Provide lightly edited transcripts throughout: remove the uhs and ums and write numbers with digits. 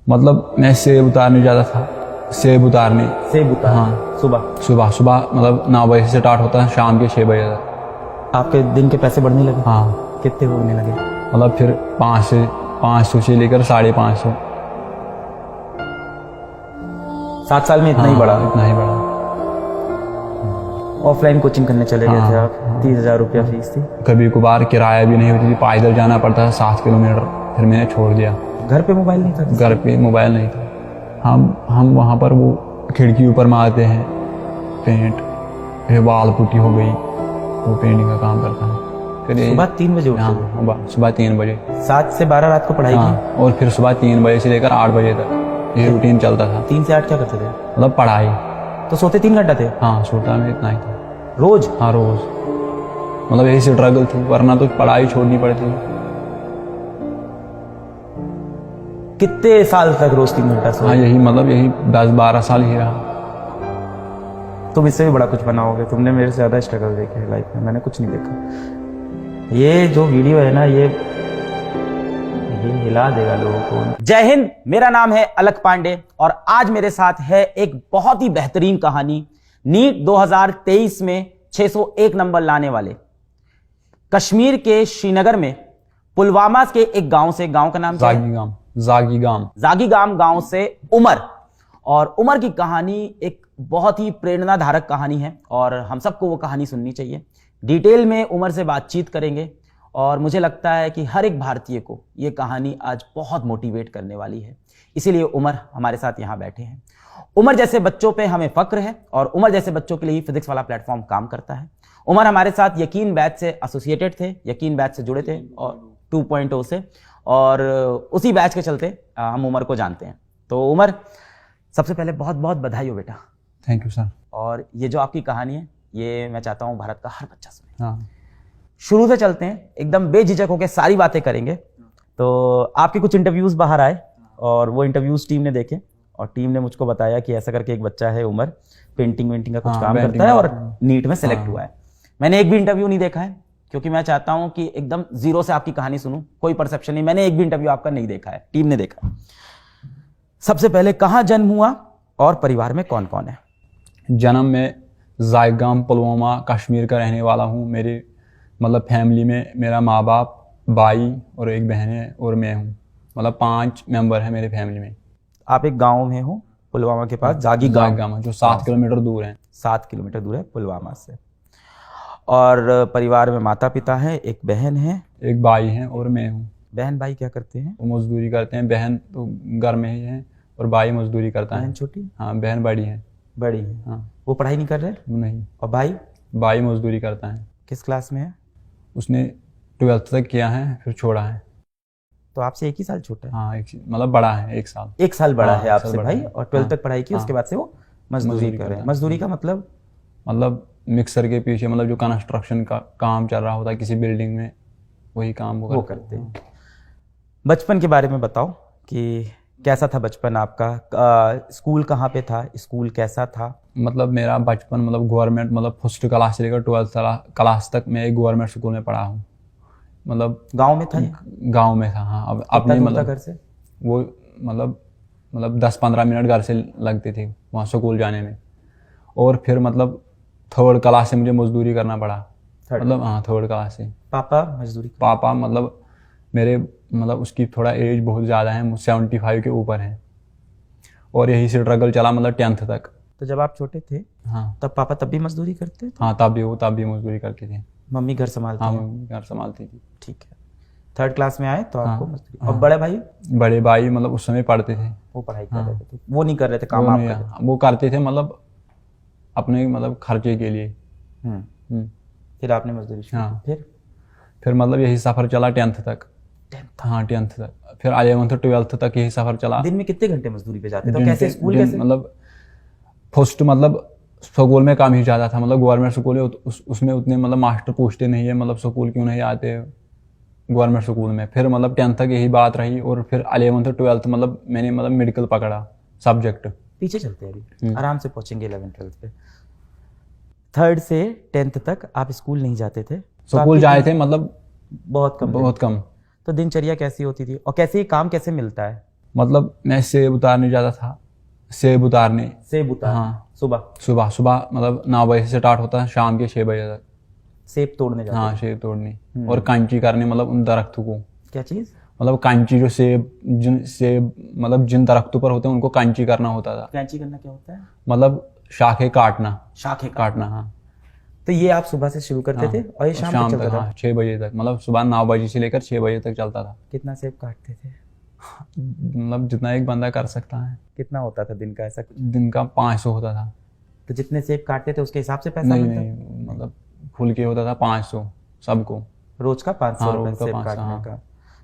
मतलब मैं सेब उतारने जाता था, सेब उतारने। हाँ, सुबह मतलब 9 बजे से स्टार्ट होता है, शाम के 6 बजे तक। आपके दिन के पैसे बढ़ने लगे? हाँ। कितने होने लगे? मतलब फिर 500 से लेकर 550। 7 साल में इतना ही बढ़ा? इतना ही बढ़ा। ऑफलाइन कोचिंग करने चले गए थे आप? 30,000 रुपया फीस थी। कभी कभार किराया भी नहीं होती थी, पैदल जाना पड़ता था 7 किलोमीटर। फिर मैंने छोड़ दिया। घर पे मोबाइल नहीं था? घर पे मोबाइल नहीं था। हम वहाँ पर वो खिड़की ऊपर मारते हैं पेंट, फिर बाल पुट्टी हो गई, वो पेंटिंग का काम करता है। फिर सुबह 3 बजे उठते? हाँ, सुबह 3 बजे। 7 से 12 रात को पढ़ाई की? और फिर सुबह 3 बजे से लेकर 8 बजे तक ये रूटीन चलता था। 3 से 8 क्या करते थे? मतलब पढ़ाई। तो सोते 3 घंटा थे? हाँ, सोता मैं इतना ही था रोज? हाँ, रोज। मतलब यही स्ट्रगल थी, वरना तो पढ़ाई छोड़नी पड़ती। कितने साल तक रोज 3 घंटा सोए? हाँ, यही 10-12 साल ही रहा। तुम इससे भी बड़ा कुछ बनाओगे, तुमने मेरे से ज्यादा स्ट्रगल देखे है लाइफ में, मैंने कुछ नहीं देखा। ये जो वीडियो है ना, ये हिला देगा लोगों को। जय हिंद, मेरा नाम है अलक पांडे और आज मेरे साथ है एक बहुत ही बेहतरीन कहानी। नीट 2023 में 601 नंबर लाने वाले, कश्मीर के श्रीनगर में पुलवामा के एक गांव से, गांव का नाम जागीगाम गांव से उमर। और उमर की कहानी एक बहुत ही प्रेरणाधारक कहानी है और हम सबको वो कहानी सुननी चाहिए। डिटेल में उमर से बातचीत करेंगे और मुझे लगता है कि हर एक भारतीय को ये कहानी आज बहुत मोटिवेट करने वाली है, इसीलिए उमर हमारे साथ यहाँ बैठे हैं। उमर जैसे बच्चों पे हमें फक्र है और उमर जैसे बच्चों के लिए ही फिजिक्स वाला प्लेटफॉर्म काम करता है। उमर हमारे साथ यकीन बैच से एसोसिएटेड थे, यकीन बैच से जुड़े थे और 2.0 से, और उसी बैच के चलते हम उमर को जानते हैं। तो उमर, सबसे पहले बहुत बहुत बधाई हो बेटा। Thank you sir. और ये जो आपकी कहानी है, ये मैं चाहता हूँ भारत का हर बच्चा सुने। हाँ। शुरू से चलते हैं, एकदम बेझिझक होकर सारी बातें करेंगे। तो आपके कुछ इंटरव्यूज बाहर आए और वो इंटरव्यूज टीम ने देखे और टीम ने मुझको बताया कि ऐसा करके एक बच्चा है उमर, पेंटिंग वेंटिंग का कुछ काम करता है और नीट में सेलेक्ट हुआ है। मैंने एक भी इंटरव्यू नहीं देखा है क्योंकि मैं चाहता हूं कि एकदम जीरो से आपकी कहानी सुनूं, कोई परसेप्शन नहीं। मैंने एक भी इंटरव्यू आपका नहीं देखा है, टीम ने देखा है। सबसे पहले, कहां जन्म हुआ और परिवार में कौन कौन है? जन्म में जागीगाम पुलवामा कश्मीर का रहने वाला हूँ। मेरे मतलब फैमिली में मेरा माँ बाप, भाई और एक बहन है और मैं हूँ। मतलब 5 मेंबर है मेरे फैमिली में। आप एक गांव में हो पुलवामा के पास, जागीगाम, जो 7 किलोमीटर दूर है। 7 किलोमीटर दूर है पुलवामा से। और परिवार में माता पिता है, एक बहन है, एक भाई है और मैं हूँ। बहन भाई क्या करते हैं? वो मजदूरी करते हैं। बहन तो घर में ही है और भाई मजदूरी करता है। बहन छोटी? हाँ, बहन बड़ी है। बड़ी है। हाँ। वो पढ़ाई नहीं कर रहे? नहीं। और भाई? भाई मजदूरी करता है। किस क्लास में है? उसने 12th तक किया है, फिर छोड़ा है। तो आपसे 1 ही साल छोटा है? हाँ, मतलब बड़ा है, 1 साल। 1 साल बड़ा हाँ, है आपसे बड़ा भाई। है। और 12th हाँ, तक पढ़ाई की, उसके बाद से वो मजदूरी कर रहे हैं। मजदूरी का मतलब मिक्सर के पीछे, मतलब जो कंस्ट्रक्शन का काम चल रहा होता है किसी बिल्डिंग में, वही काम वो करते हैं। बचपन के बारे में बताओ कि कैसा था बचपन आपका? स्कूल कहाँ पे था? स्कूल कैसा था? मतलब मेरा बचपन मतलब गवर्नमेंट, मतलब फर्स्ट क्लास से लेकर 12th क्लास तक मैं एक गवर्नमेंट स्कूल में पढ़ा हूँ। मतलब गांव में था? गांव में था। हाँ। अब अपने मतलब घर से वो मतलब 10-15 मिनट घर से लगते थे वहाँ स्कूल जाने में। और फिर मतलब 3rd क्लास से मुझे मजदूरी करना पड़ा। मतलब हाँ, 3rd क्लास से। पापा मजदूरी? पापा मतलब मेरे मतलब उसकी थोड़ा एज बहुत ज़्यादा है, 75 के ऊपर है। और यही स्ट्रगल चला मतलब 10th तक। तो जब आप छोटे थे, हाँ, तब पापा तब भी मजदूरी करते थे? हाँ, तब भी मजदूरी करते थे। मम्मी घर संभालती? हाँ, मम्मी घर संभालती थी। ठीक है। 3rd क्लास में आए तो आपको हाँ, मजदूरी। और बड़े भाई? बड़े भाई मतलब उस समय पढ़ते थे। वो पढ़ाई कर रहे थे? वो नहीं कर रहे थे काम? आप कर रहे थे? वो करते थे मतलब अपने मतलब खर्चे के लिए। फिर आपने मजदूरी शुरू की? फिर मतलब यही सफर चला 10th तक। हाँ, 10th तक। फिर 11th 12th तक यही सफर चला। दिन में कितने घंटे मजदूरी पे जाते थे? कैसे स्कूल कैसे? मतलब फर्स्ट मतलब स्कूल में काम ही ज़्यादा था। मतलब गवर्नमेंट स्कूल है, उसमें उतने मतलब मास्टर पूछते नहीं है मतलब स्कूल क्यों नहीं आते गवर्नमेंट स्कूल में। फिर मतलब 10th तक यही बात रही और फिर 11th 12th मतलब मैंने मतलब मेडिकल पकड़ा सब्जेक्ट। पीछे चलते हैं अभी, आराम से पहुंचेंगे 11th 12th पे। 3rd से 10th तक आप स्कूल नहीं जाते थे? स्कूल जाए थे मतलब बहुत कम। बहुत कम। तो दिनचर्या कैसी होती थी और कैसे काम कैसे मिलता है? मतलब मैं सेब उतारने जाता था, सेब उतारने। सेब उतार हाँ। सुबह सुबह सुबह मतलब 9 बजे से स्टार्ट होता है, शाम के 6 बजे तक। सेब तोड़ने जाते हाँ, थे। सेब तोड़ने और कांची करने, मतलब उन दरख्तों को, क्या चीज? मतलब कांची, जो सेब मतलब जिन दरख्तों पर होते हैं उनको कांची करना होता था। कैंची करना क्या होता है? मतलब शाखें काटना, शाखें काटना। हाँ, तो ये आप सुबह से शुरू करते थे और ये शाम तक चलता था? हाँ 6 बजे तक, मतलब सुबह 9 बजे से लेकर 6 बजे तक चलता था। कितना सेब काटते थे? मतलब जितना एक बंदा कर सकता है। कितना होता था दिन का ऐसा? दिन का 500 होता था। तो जितने सेब काटते थे उसके हिसाब से पैसा नहीं मिलता? नहीं, मतलब खुल के होता था 500 सबको। रोज का 500 हाँ, रुपए रोज का सेब 500, काटने हाँ। का।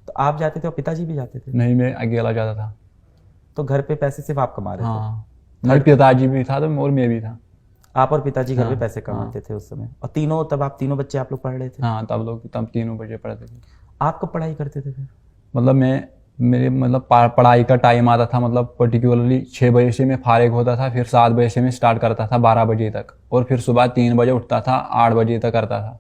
तो आप जाते थे और पिताजी भी जाते थे? नहीं, मैं अकेला जाता था। तो घर पे पैसे सिर्फ आप कमा रहे थे? हाँ, मेरे पिताजी भी था तो और मैं भी था। आप और पिताजी घर पे हाँ, पैसे कमाते थे उस समय? और तीनों, तब आप तीनों बच्चे आप लोग पढ़ रहे थे? हाँ, तब 3 बजे पढ़ते थे। आप कब पढ़ाई करते थे फिर? मतलब मेरे मतलब पढ़ाई का टाइम आता था, मतलब पर्टिकुलरली 6 बजे से मैं फारिग होता था, फिर 7 बजे से मैं स्टार्ट करता था 12 बजे तक, और फिर सुबह 3 बजे उठता था, 8 बजे तक करता था।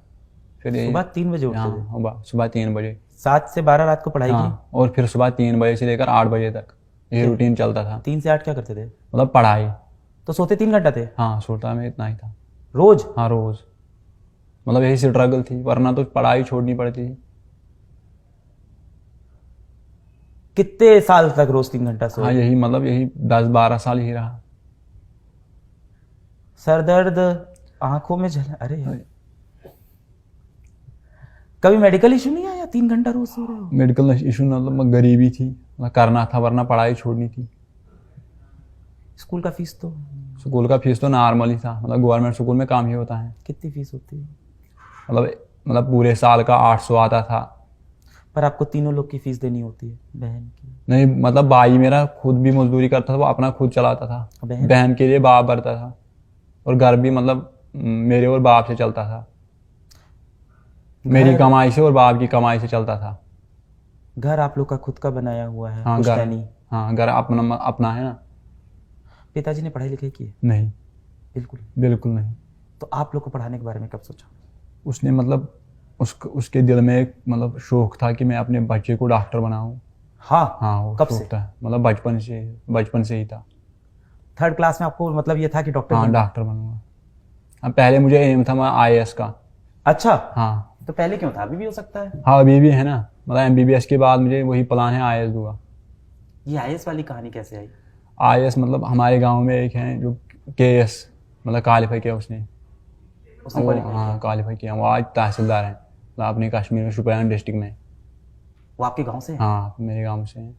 फिर सुबह 3 बजे उठते थे? हाँ, सुबह 3 बजे। 7 से 12 रात को पढ़ाई की? हाँ, और फिर सुबह 3 बजे से लेकर 8 बजे तक ये रूटीन चलता था। 3 से 8 क्या करते थे? मतलब पढ़ाई। तो सोते 3 घंटा थे हाँ, सोता मैं इतना ही था रोज? हाँ, रोज। मतलब यही स्ट्रगल थी, वरना तो पढ़ाई छोड़नी पड़ती थी। कितने साल तक रोज 3 घंटा हाँ, सोए? यही 10-12 साल ही रहा। सर दर्द, आंखों में जलन, अरे यार। कभी मेडिकल इशू नहीं आया? 3 घंटा रोज सो रहे हो? मेडिकल इशू मतलब गरीबी थी, मतलब करना था, वरना पढ़ाई छोड़नी थी। स्कूल का फीस तो? स्कूल का फीस तो नॉर्मल ही था, मतलब गवर्नमेंट स्कूल में काम ही होता है। कितनी फीस होती है? मतलब पूरे साल का 800 आता था। पर आपको तीनों लोग की फीस देनी होती है, बहन की? नहीं, मतलब भाई मेरा खुद भी मजदूरी करता था, वो अपना खुद चलाता था। बहन? बहन के लिए बाप भरता था, और घर भी मतलब मेरे और बाप से चलता था। मेरी कमाई से और बाप की कमाई से चलता था। घर आप लोग का खुद का बनाया हुआ है? हाँ, पुश्तैनी? घर अपना है ना। पिताजी ने पढ़ाई लिखाई की है? नहीं, बिल्कुल? बिल्कुल नहीं। तो आप लोग को पढ़ाने के बारे में कब सोचा? उसने मतलब उसके दिल में एक मतलब शौक था कि मैं अपने बच्चे को डॉक्टर बनाऊं। हाँ? हाँ, वो कब शौक से? था, मतलब बचपन से ही था। 3rd क्लास में आपको मतलब ये था कि डॉक्टर हाँ, बनना? डॉक्टर बनूंगा। हाँ, पहले मुझे एम था मैं IAS का। अच्छा। हाँ। तो पहले क्यों था? अभी भी हो सकता है। हाँ, अभी भी है ना, मतलब MBBS के बाद मुझे वही प्लान है, IAS दूंगा। ये IAS वाली कहानी कैसे आई? IAS मतलब हमारे गांव में एक है जो KS मतलब क्वालिफाई किया उसने। उसने वो qualify हाँ, क्वालिफाई किया। वो आज तहसीलदार हैं, मतलब अपने कश्मीर में शोपियान डिस्ट्रिक्ट में। वो आपके गांव से है? हाँ, मेरे गांव से हैं।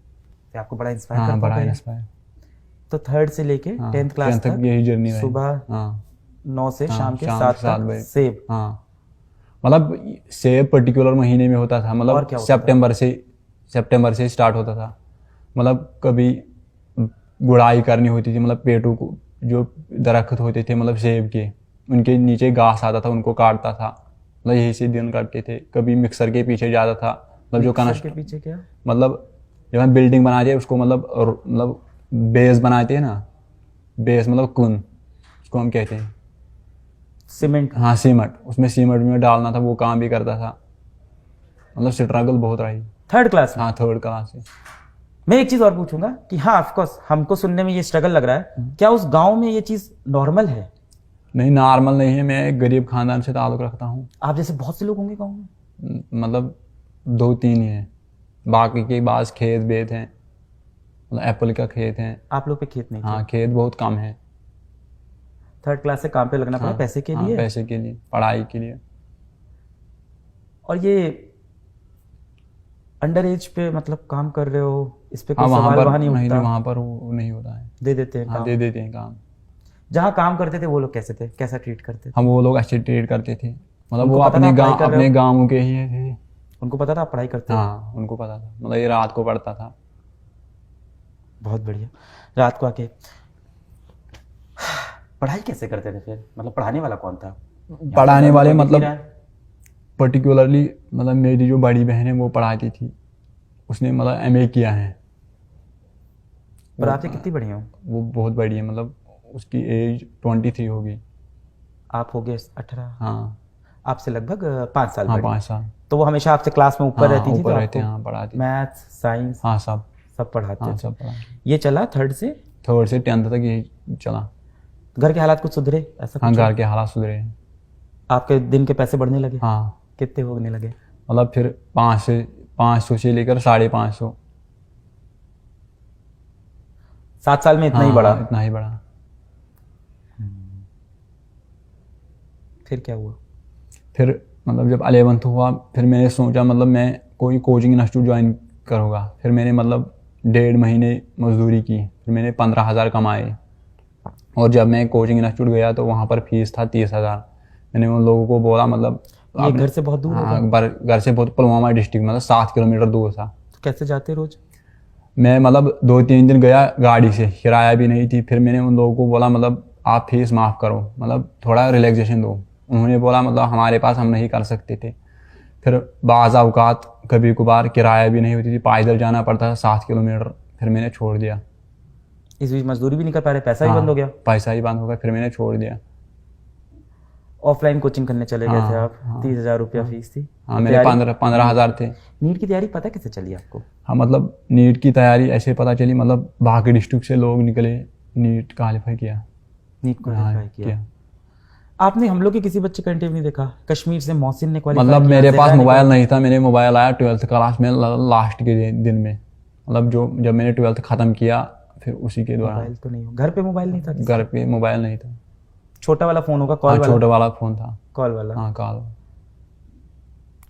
तो आपको बड़ा इंस्पायर हाँ, करता बड़ा होगा ये? इंस्पायर। तो 3rd से लेके 10th क्लास 10th तक यही जर्नी रही। सुबह हाँ, 9 से हाँ, शाम के शाम 7 के 7 तक बजे। सेब? हाँ, मतलब सेब पर्टिकुलर महीने में होता था, और मतलब क्या होता था? सितंबर से स्टार्ट होता था। मतलब कभी गुड़ाई करनी होती थी, मतलब पेड़ों को, जो दरख्त होते थे मतलब सेब के, उनके नीचे घास आता था, उनको काटता था। मतलब यही से दिन काटते थे। कभी मिक्सर के पीछे जाता था, मतलब जो मिक्सर के पीछे क्या? मतलब जब हम बिल्डिंग बनाते हैं उसको मतलब बेस बनाते हैं ना, बेस मतलब कुन, उसको हम कहते हैं। सीमेंट? हाँ, सीमेंट, उसमें सीमेंट में डालना था, वो काम भी करता था। मतलब स्ट्रगल बहुत रही। 3rd क्लास में? हाँ, 3rd क्लास से। मैं एक चीज और पूछूंगा कि हाँ, ऑफकोर्स हमको सुनने में ये स्ट्रगल लग रहा है, क्या उस गांव में ये चीज नॉर्मल है? नहीं, नॉर्मल नहीं है। मैं एक गरीब खानदान से ताल्लुक़ रखता हूँ। आप जैसे बहुत से लोग होंगे गांव में? मतलब 2-3 ही हैं, बाकी के पास खेत बेत हैं, मतलब एप्पल का खेत है। आप लोग पे खेत नहीं? हाँ, खेत बहुत कम है। 3rd क्लास से काम पे लगना पड़ा पैसे के लिए? पैसे के लिए, पढ़ाई के लिए। और ये अंडर एज पे मतलब काम कर रहे हो, इस पे कोई हाँ, सवाल वहाँ नहीं उठता? वहाँ पर वो नहीं होता है। दे देते हैं हाँ, काम? दे देते हैं काम। जहाँ काम करते थे वो लोग कैसे थे, कैसा ट्रीट करते थे? हम वो लोग अच्छे ट्रीट करते थे, मतलब उनको वो पता था आप पढ़ाई कर रहे अपने हो? गाँव के ही थे। उनको पता था आप पढ़ाई करते हो? हाँ, उनको पता था, मतलब ये रात को पढ़ता था। बहुत बढ़िया। रात को आके पढ़ाई कैसे करते थे फिर? मतलब पढ़ाने वाला कौन था? पढ़ाने वाले कोई दिख नहीं मतलब रहा है। पर्टिकुलरली मतलब मेरी जो बड़ी बहन है वो पढ़ाती थी, उसने मतलब MA किया है। पर आपसे कितनी बड़ी हो? वो बहुत बड़ी है, मतलब उसकी एज 23 होगी। आप हो गए 18? हाँ। आपसे लगभग 5 साल हाँ, बड़ी। 5 साल। तो वो हमेशा आपसे क्लास में ऊपर हाँ, रहती थी? ऊपर तो रहते आपको हैं, हाँ, पढ़ाती थी। मैथ्स, साइंस हाँ, सब। सब पढ़ाते हाँ थे। सब पढ़ा। ये चला 3rd से? 3rd से 10th तक यही चला। घर के हालात कुछ सुधरे ऐसा हाँ कुछ? घर के हालात सुधरे हैं। आपके दिन के पैसे बढ़ने लगे? हाँ कितने होने लगे? मतलब फिर 500 से लेकर 550। 7 साल में इतना ही हाँ, बढ़ा? इतना ही बढ़ा। फिर क्या हुआ? फिर मतलब जब 11th हुआ फिर मैंने सोचा मतलब मैं कोई कोचिंग इंस्टीट्यूट ज्वाइन करूँगा। फिर मैंने मतलब 1.5 महीने मजदूरी की, फिर मैंने 15,000 कमाए। और जब मैं कोचिंग इंस्टीट्यूट गया तो वहाँ पर फीस था 30,000। मैंने उन लोगों को बोला मतलब ये घर से बहुत दूर होगा? हाँ घर से बहुत, पुलवामा डिस्ट्रिक्ट मतलब 7 किलोमीटर दूर था। तो कैसे जाते रोज? मैं मतलब 2-3 दिन गया गाड़ी से, किराया भी नहीं थी। फिर मैंने उन लोगों को बोला मतलब आप फीस माफ़ करो, मतलब थोड़ा रिलैक्सेशन दो। उन्होंने बोला मतलब हमारे पास हम नहीं कर सकते थे। फिर बाज़ औक़ात कभी कभार किराया भी नहीं होती थी, पैदल जाना पड़ता था 7 किलोमीटर। फिर मैंने छोड़ दिया। इस बीच मजदूरी भी नहीं कर पा रहे, पैसा ही बंद हो गया? पैसा ही बंद हो गया, फिर मैंने छोड़ दिया। ऑफलाइन कोचिंग करने चले गए थे आप? हाँ, 30,000 रुपया फीस थी? हाँ मेरे 15,000 थे। नीट की तैयारी पता कैसे चली आपको? हाँ मतलब नीट की तैयारी ऐसे पता चली, मतलब बाकी डिस्ट्रिक्ट से लोग निकले, नीट क्वालिफाई किया। नीट क्वालिफाई किया। आपने हम लोग के किसी बच्चे का इंटरव्यू नहीं देखा? कश्मीर से मोहसिन ने क्वालिफाई मतलब किया, मेरे पास ज़ैदा ने मोबाइल नहीं था। मेरे मोबाइल आया 12th क्लास में लास्ट के दिन में, मतलब जब मैंने 12th ख़त्म किया फिर उसी के दौरान। मोबाइल तो नहीं हो, घर पे मोबाइल नहीं था? घर पे मोबाइल नहीं था। छोटा वाला फोन होगा, कॉल हाँ वाला? छोटा वाला फ़ोन था। कॉल वाला? हाँ कॉल।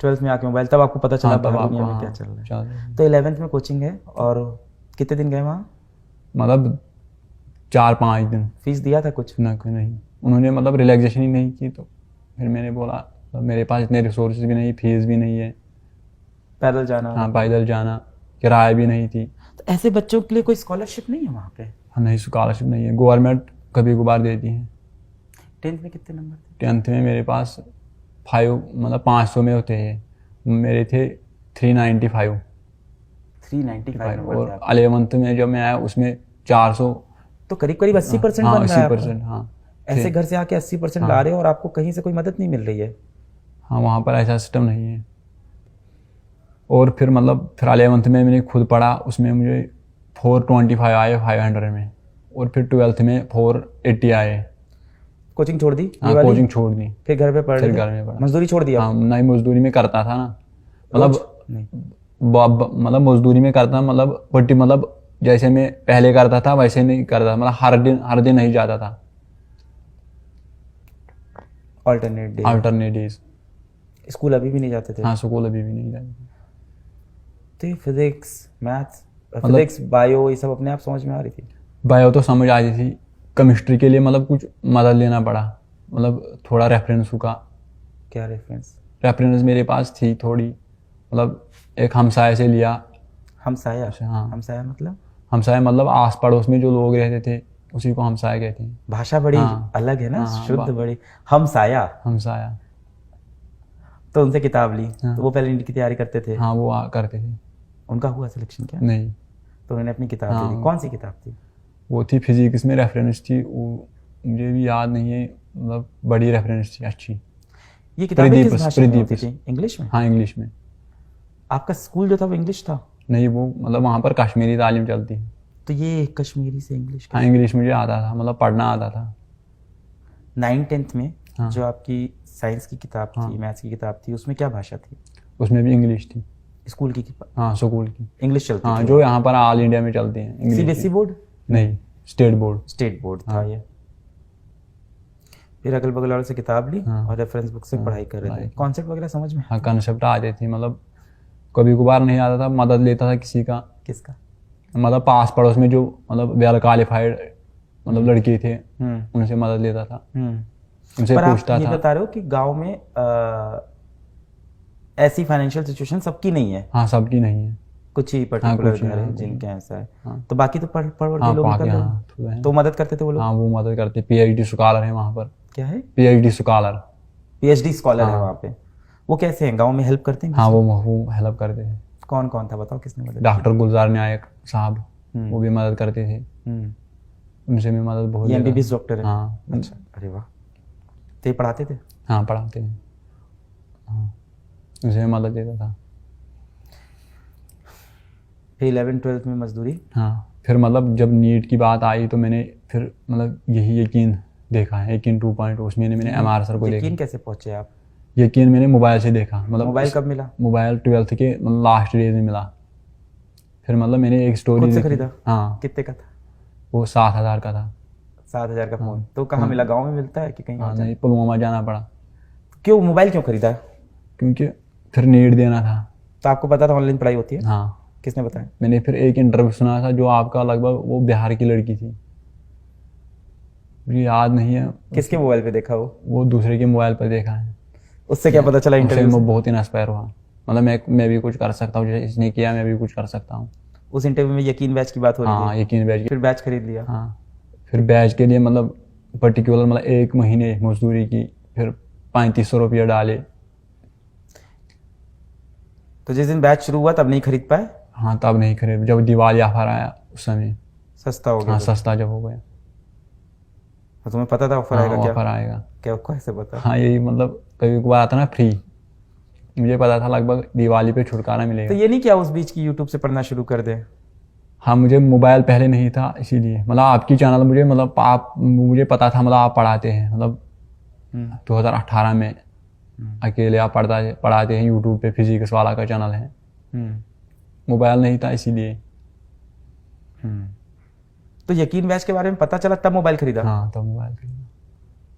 12th में आके मोबाइल, तब आपको पता चला हाँ तब बाहर आपको दुनिया में हाँ, क्या चल रहा है। चल तो 11th में कोचिंग है, और कितने दिन गए वहाँ? मतलब 4-5 दिन। फीस दिया था कुछ? ना कोई नहीं, उन्होंने मतलब रिलैक्सेशन ही नहीं की। तो फिर मैंने बोला मतलब मेरे पास इतने रिसोर्सेज भी नहीं, फीस भी नहीं है। पैदल जाना? हाँ पैदल जाना, किराया भी नहीं थी। तो ऐसे बच्चों के लिए कोई स्कॉलरशिप नहीं है वहाँ पे? हाँ नहीं, स्कॉलरशिप नहीं है, गवर्नमेंट कभी कभार देती है। 10th में कितने नंबर थे? 10th में मेरे पास 5 मतलब 500 में होते हैं, मेरे थे 395। 395 नंबर थे और आपके। 11th में जब मैं आया उसमें 400। तो करीब करीब 80% हाँ बन रहा है आपका। 80%। हाँ ऐसे घर से आके 80% ला रहे हो और आपको कहीं से कोई मदद नहीं मिल रही है? हाँ वहाँ पर ऐसा सिस्टम नहीं है। और फिर मतलब फिर 11th में मैंने खुद पढ़ा, उसमें मुझे 425 आए 500 में। और फिर 12th में 480 आए। कोचिंग छोड़ दी ये हाँ वाली? कोचिंग छोड़ दी, फिर घर पे पढ़ फिर रहे थे? घर में पढ़ा। मजदूरी छोड़ दिया? हाँ नहीं, मजदूरी में करता था ना, मतलब नहीं। मतलब मजदूरी में करता, मतलब बट्टी, मतलब जैसे मैं पहले करता था वैसे नहीं करता, मतलब हर दिन नहीं जाता था। Alternate day? Alternate days. School अभी भी नहीं जाते थे? हाँ स्कूल अभी भी नहीं जाते। तो फिजिक्स, मैथ्स, फिजिक्स, बायो, ये सब अपने आप समझ में आ रही थी? बायो तो समझ आ रही थी, केमिस्ट्री के लिए मतलब कुछ मदद लेना पड़ा, मतलब थोड़ा रेफरेंस का। क्या रेफरेंस? रेफरेंस मेरे पास थी थोड़ी, मतलब एक हमसाये से लिया। हमसाया? हाँ हमसाया मतलब? हमसाये मतलब आस पड़ोस में जो लोग रहते थे उसी को हमसाया कहते हैं। भाषा बड़ी हाँ। अलग है ना, हाँ, शुद्ध बड़ी। हमसाया? हमसाया। तो उनसे किताब ली? हाँ। तो वो पहले नीट की तैयारी करते थे? हाँ वो करते थे। उनका हुआ सिलेक्शन क्या? नहीं, तो उन्होंने अपनी किताब दे दी? हाँ। कौन सी किताब थी? वो थी फिजिक्स में रेफरेंस थी, वो मुझे भी याद नहीं है, मतलब बड़ी रेफरेंस थी अच्छी। ये किताबें किस प्रदीप- भाषा में होती प्रदीप- थी? इंग्लिश में? हाँ इंग्लिश में। आपका स्कूल जो था वो इंग्लिश था? नहीं वो मतलब वहाँ पर कश्मीरी तालीम चलती है। तो ये कश्मीरी से इंग्लिश? हाँ इंग्लिश मुझे आता था, मतलब पढ़ना आता था। 9th-10th में हाँ। जो आपकी साइंस की किताब थी, हाँ। मैथ्स की किताब थी, उसमें क्या भाषा थी? उसमें भी इंग्लिश थी। स्कूल की हाँ स्कूल की। इंग्लिश चलती हाँ थी? जो यहाँ पर ऑल इंडिया में चलती है इंग्लिश सीबीएसई की। बोर्ड? नहीं, स्टेट बोर्ड। स्टेट बोर्ड था हाँ। ये। फिर अगल बगल वालों से किताब ली हाँ। और रेफरेंस बुक से पढ़ाई कर रहे थे। पढ़ाई। कॉन्सेप्ट वगैरह समझ में? हाँ कंसेप्ट आते थे, मतलब कभी कभार नहीं आता था, मदद लेता था किसी का, किसका? मतलब पास पड़ोस में जो मतलब वेल क्वालिफाइड मतलब लड़के थे उनसे मदद लेता था, उनसे पर आप पूछता ये था। बता रहे हो कि गांव में ऐसी फाइनेंशियल सिचुएशन सबकी नहीं है? हाँ सबकी नहीं है। कुछ ही पर्टिकुलर कुछ ही, घर है हाँ, जिनके ऐसा है। हाँ। तो बाकी तो पढ़ पढ़ हाँ के लोग बाकी निकल रहे हाँ हैं। थोड़े हैं। तो मदद करते थे वो लोग? हाँ वो मदद करते, PhD स्कॉलर है वहाँ पर। क्या है? PhD scholar. PhD स्कॉलर है हाँ। वहाँ पे? वो कैसे हैं, गांव में हेल्प करते हैं? हाँ वो हेल्प करते थे। कौन कौन था बताओ, किसने मदद? डॉक्टर गुलजार नायक साहब, वो भी मदद करते थे। उनसे भी मदद बहुत ये लेता MBBS था। डॉक्टर है? हाँ। अच्छा, अरे वाह। तो ये पढ़ाते थे? हाँ पढ़ाते थे। हाँ उनसे भी मदद लेता था। फिर 11th-12th में मजदूरी। हाँ, फिर मतलब जब नीट की बात आई तो मैंने फिर मतलब यही यकीन देखा है, यकीन 2.0, उसमें मैंने MR सर को देखा। यकीन कैसे पहुंचे आप? यकीन मैंने मोबाइल से देखा, मतलब मोबाइल कब मिला? मोबाइल 12th के मतलब लास्ट डेज में मिला। फिर मतलब मैंने एक स्टोरी खुद से देखी। खरीदा? हाँ, कितने का था? वो 7,000 का था। 7,000 का फोन। तो कहाँ मिला, गांव में मिलता है कि कहीं हाँ और? नहीं, पुलवामा जाना पड़ा, क्यों मोबाइल क्यों खरीदा? क्योंकि फिर नीट देना था। तो आपको पता था ऑनलाइन पढ़ाई होती है? हाँ, किसने बताया? मैंने फिर एक इंटरव्यू सुना था जो आपका, लगभग वो बिहार की लड़की थी, मुझे याद नहीं है। किसके मोबाइल पे देखा वो दूसरे के मोबाइल पर देखा है। उससे क्या पता चला उससे इंटरव्यू से? मैं बहुत इंस्पायर हुआ, मतलब मैं भी कुछ कर सकता हूँ, जैसे इसने किया मैं भी कुछ कर सकता हूँ। उस इंटरव्यू में यकीन बैच की बात हो रही हाँ, थी? यकीन बैच। फिर बैच खरीद लिया? हाँ, फिर बैच के लिए मतलब पर्टिकुलर मतलब 1 महीने मजदूरी की, फिर 3500 रुपया डाले। तो जिस दिन बैच शुरू हुआ तब नहीं खरीद पाए? हाँ, तब नहीं खरीद, जब दिवाली ऑफर आया उस समय। सस्ता हो गया? हाँ, तो सस्ता जब हो गया। तो तुम्हें पता था ऑफर हाँ, आएगा? क्या ऑफर आएगा। क्या कैसे पता? हाँ, यही मतलब कभी कभार आता ना फ्री, मुझे पता था लगभग दिवाली पे छुटकारा तो मिलेगा। ये नहीं किया उस बीच की यूट्यूब से पढ़ना शुरू कर दे? हाँ, मुझे मोबाइल पहले नहीं था, इसीलिए मतलब आपकी चैनल मुझे मतलब आप, मुझे पता था मतलब आप पढ़ाते हैं, मतलब 2018 में अकेले आप पढ़ाते हैं यूट्यूब पे, फिजिक्स वाला का चैनल है। मोबाइल नहीं था इसीलिए। तो यकीन बैच के बारे में पता चला तब मोबाइल खरीदा? हाँ, तब मोबाइल खरीदा।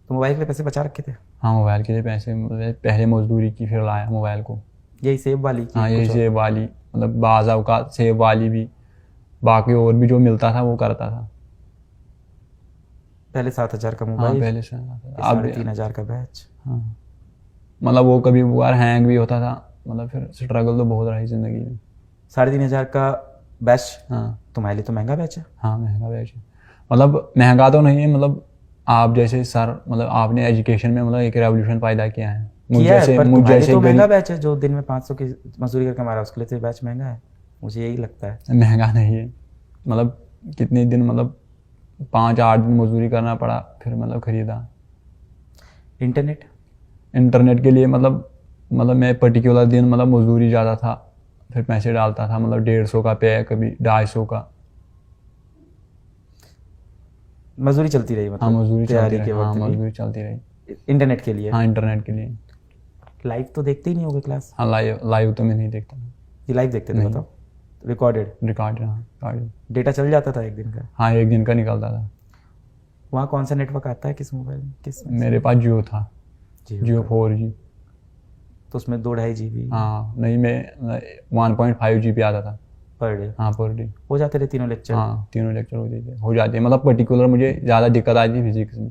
तो मोबाइल के लिए पैसे बचा रखे थे? हाँ, मोबाइल के लिए पैसे मतलब पहले मजदूरी की, फिर लाया मोबाइल को। यही सेब वाली की? हाँ, यही कुछ और? सेब वाली, मतलब बाज़ाव का सेब वाली भी, बाकी और भी जो मिलता था वो करता था। पहले 7,000 का हाँ, मोबाइल, पहले से अब 3,500 का बैच। हाँ, मतलब वो कभी बार हैंग भी होता था, मतलब फिर स्ट्रगल तो बहुत रही ज़िंदगी में। 3,500 का बैच हाँ। तुम्हारे लिए तो महंगा बैच है। हाँ, महंगा बैच है, मतलब महंगा तो नहीं है, मतलब आप जैसे सर, मतलब आपने एजुकेशन में मतलब एक रेवोल्यूशन पैदा किया है। किया है, पर तुम्हारे लिए तो महंगा गरीब, बैच है। जो दिन में 500 की मजदूरी करके हमारा, उसके लिए तो बैच महंगा है, मुझे यही लगता है। महंगा नहीं है, मतलब कितने दिन, मतलब 5-8 दिन मजदूरी करना पड़ा, फिर मतलब खरीदा। इंटरनेट के लिए मतलब मैं पर्टिकुलर दिन मतलब मजदूरी ज़्यादा था, फिर पैसे डालता था, मतलब 150 का पे, कभी 250 का। मजदूरी चलती रही हाँ, मतलब मजदूरी चलती तैयारी रही। के हाँ, वक्त मजदूरी चलती रही। भी इंटरनेट के लिए? हाँ, इंटरनेट के लिए। लाइव तो देखते ही नहीं होगे क्लास? हाँ, लाइव तो मैं नहीं देखता। ये लाइव देखते थे? नहीं। बताओ। रिकॉर्डेड रिकॉर्ड, हाँ, रिकॉर्ड। डेटा चल जाता था एक दिन का? हाँ, 1 दिन का निकलता था। वहाँ कौन सा नेटवर्क आता है, किस मोबाइल में, किस में? मेरे पास जियो था, जियो 4G। तो उसमें 2-2.5 GB हाँ, नहीं, मैं 1.5 GB आता था पर डे? हाँ, पर डे। हो जाते थे तीनों लेक्चर? हाँ, तीनों लेक्चर हो जाते हैं, मतलब पर्टिकुलर मुझे ज़्यादा दिक्कत आई थी फिजिक्स में।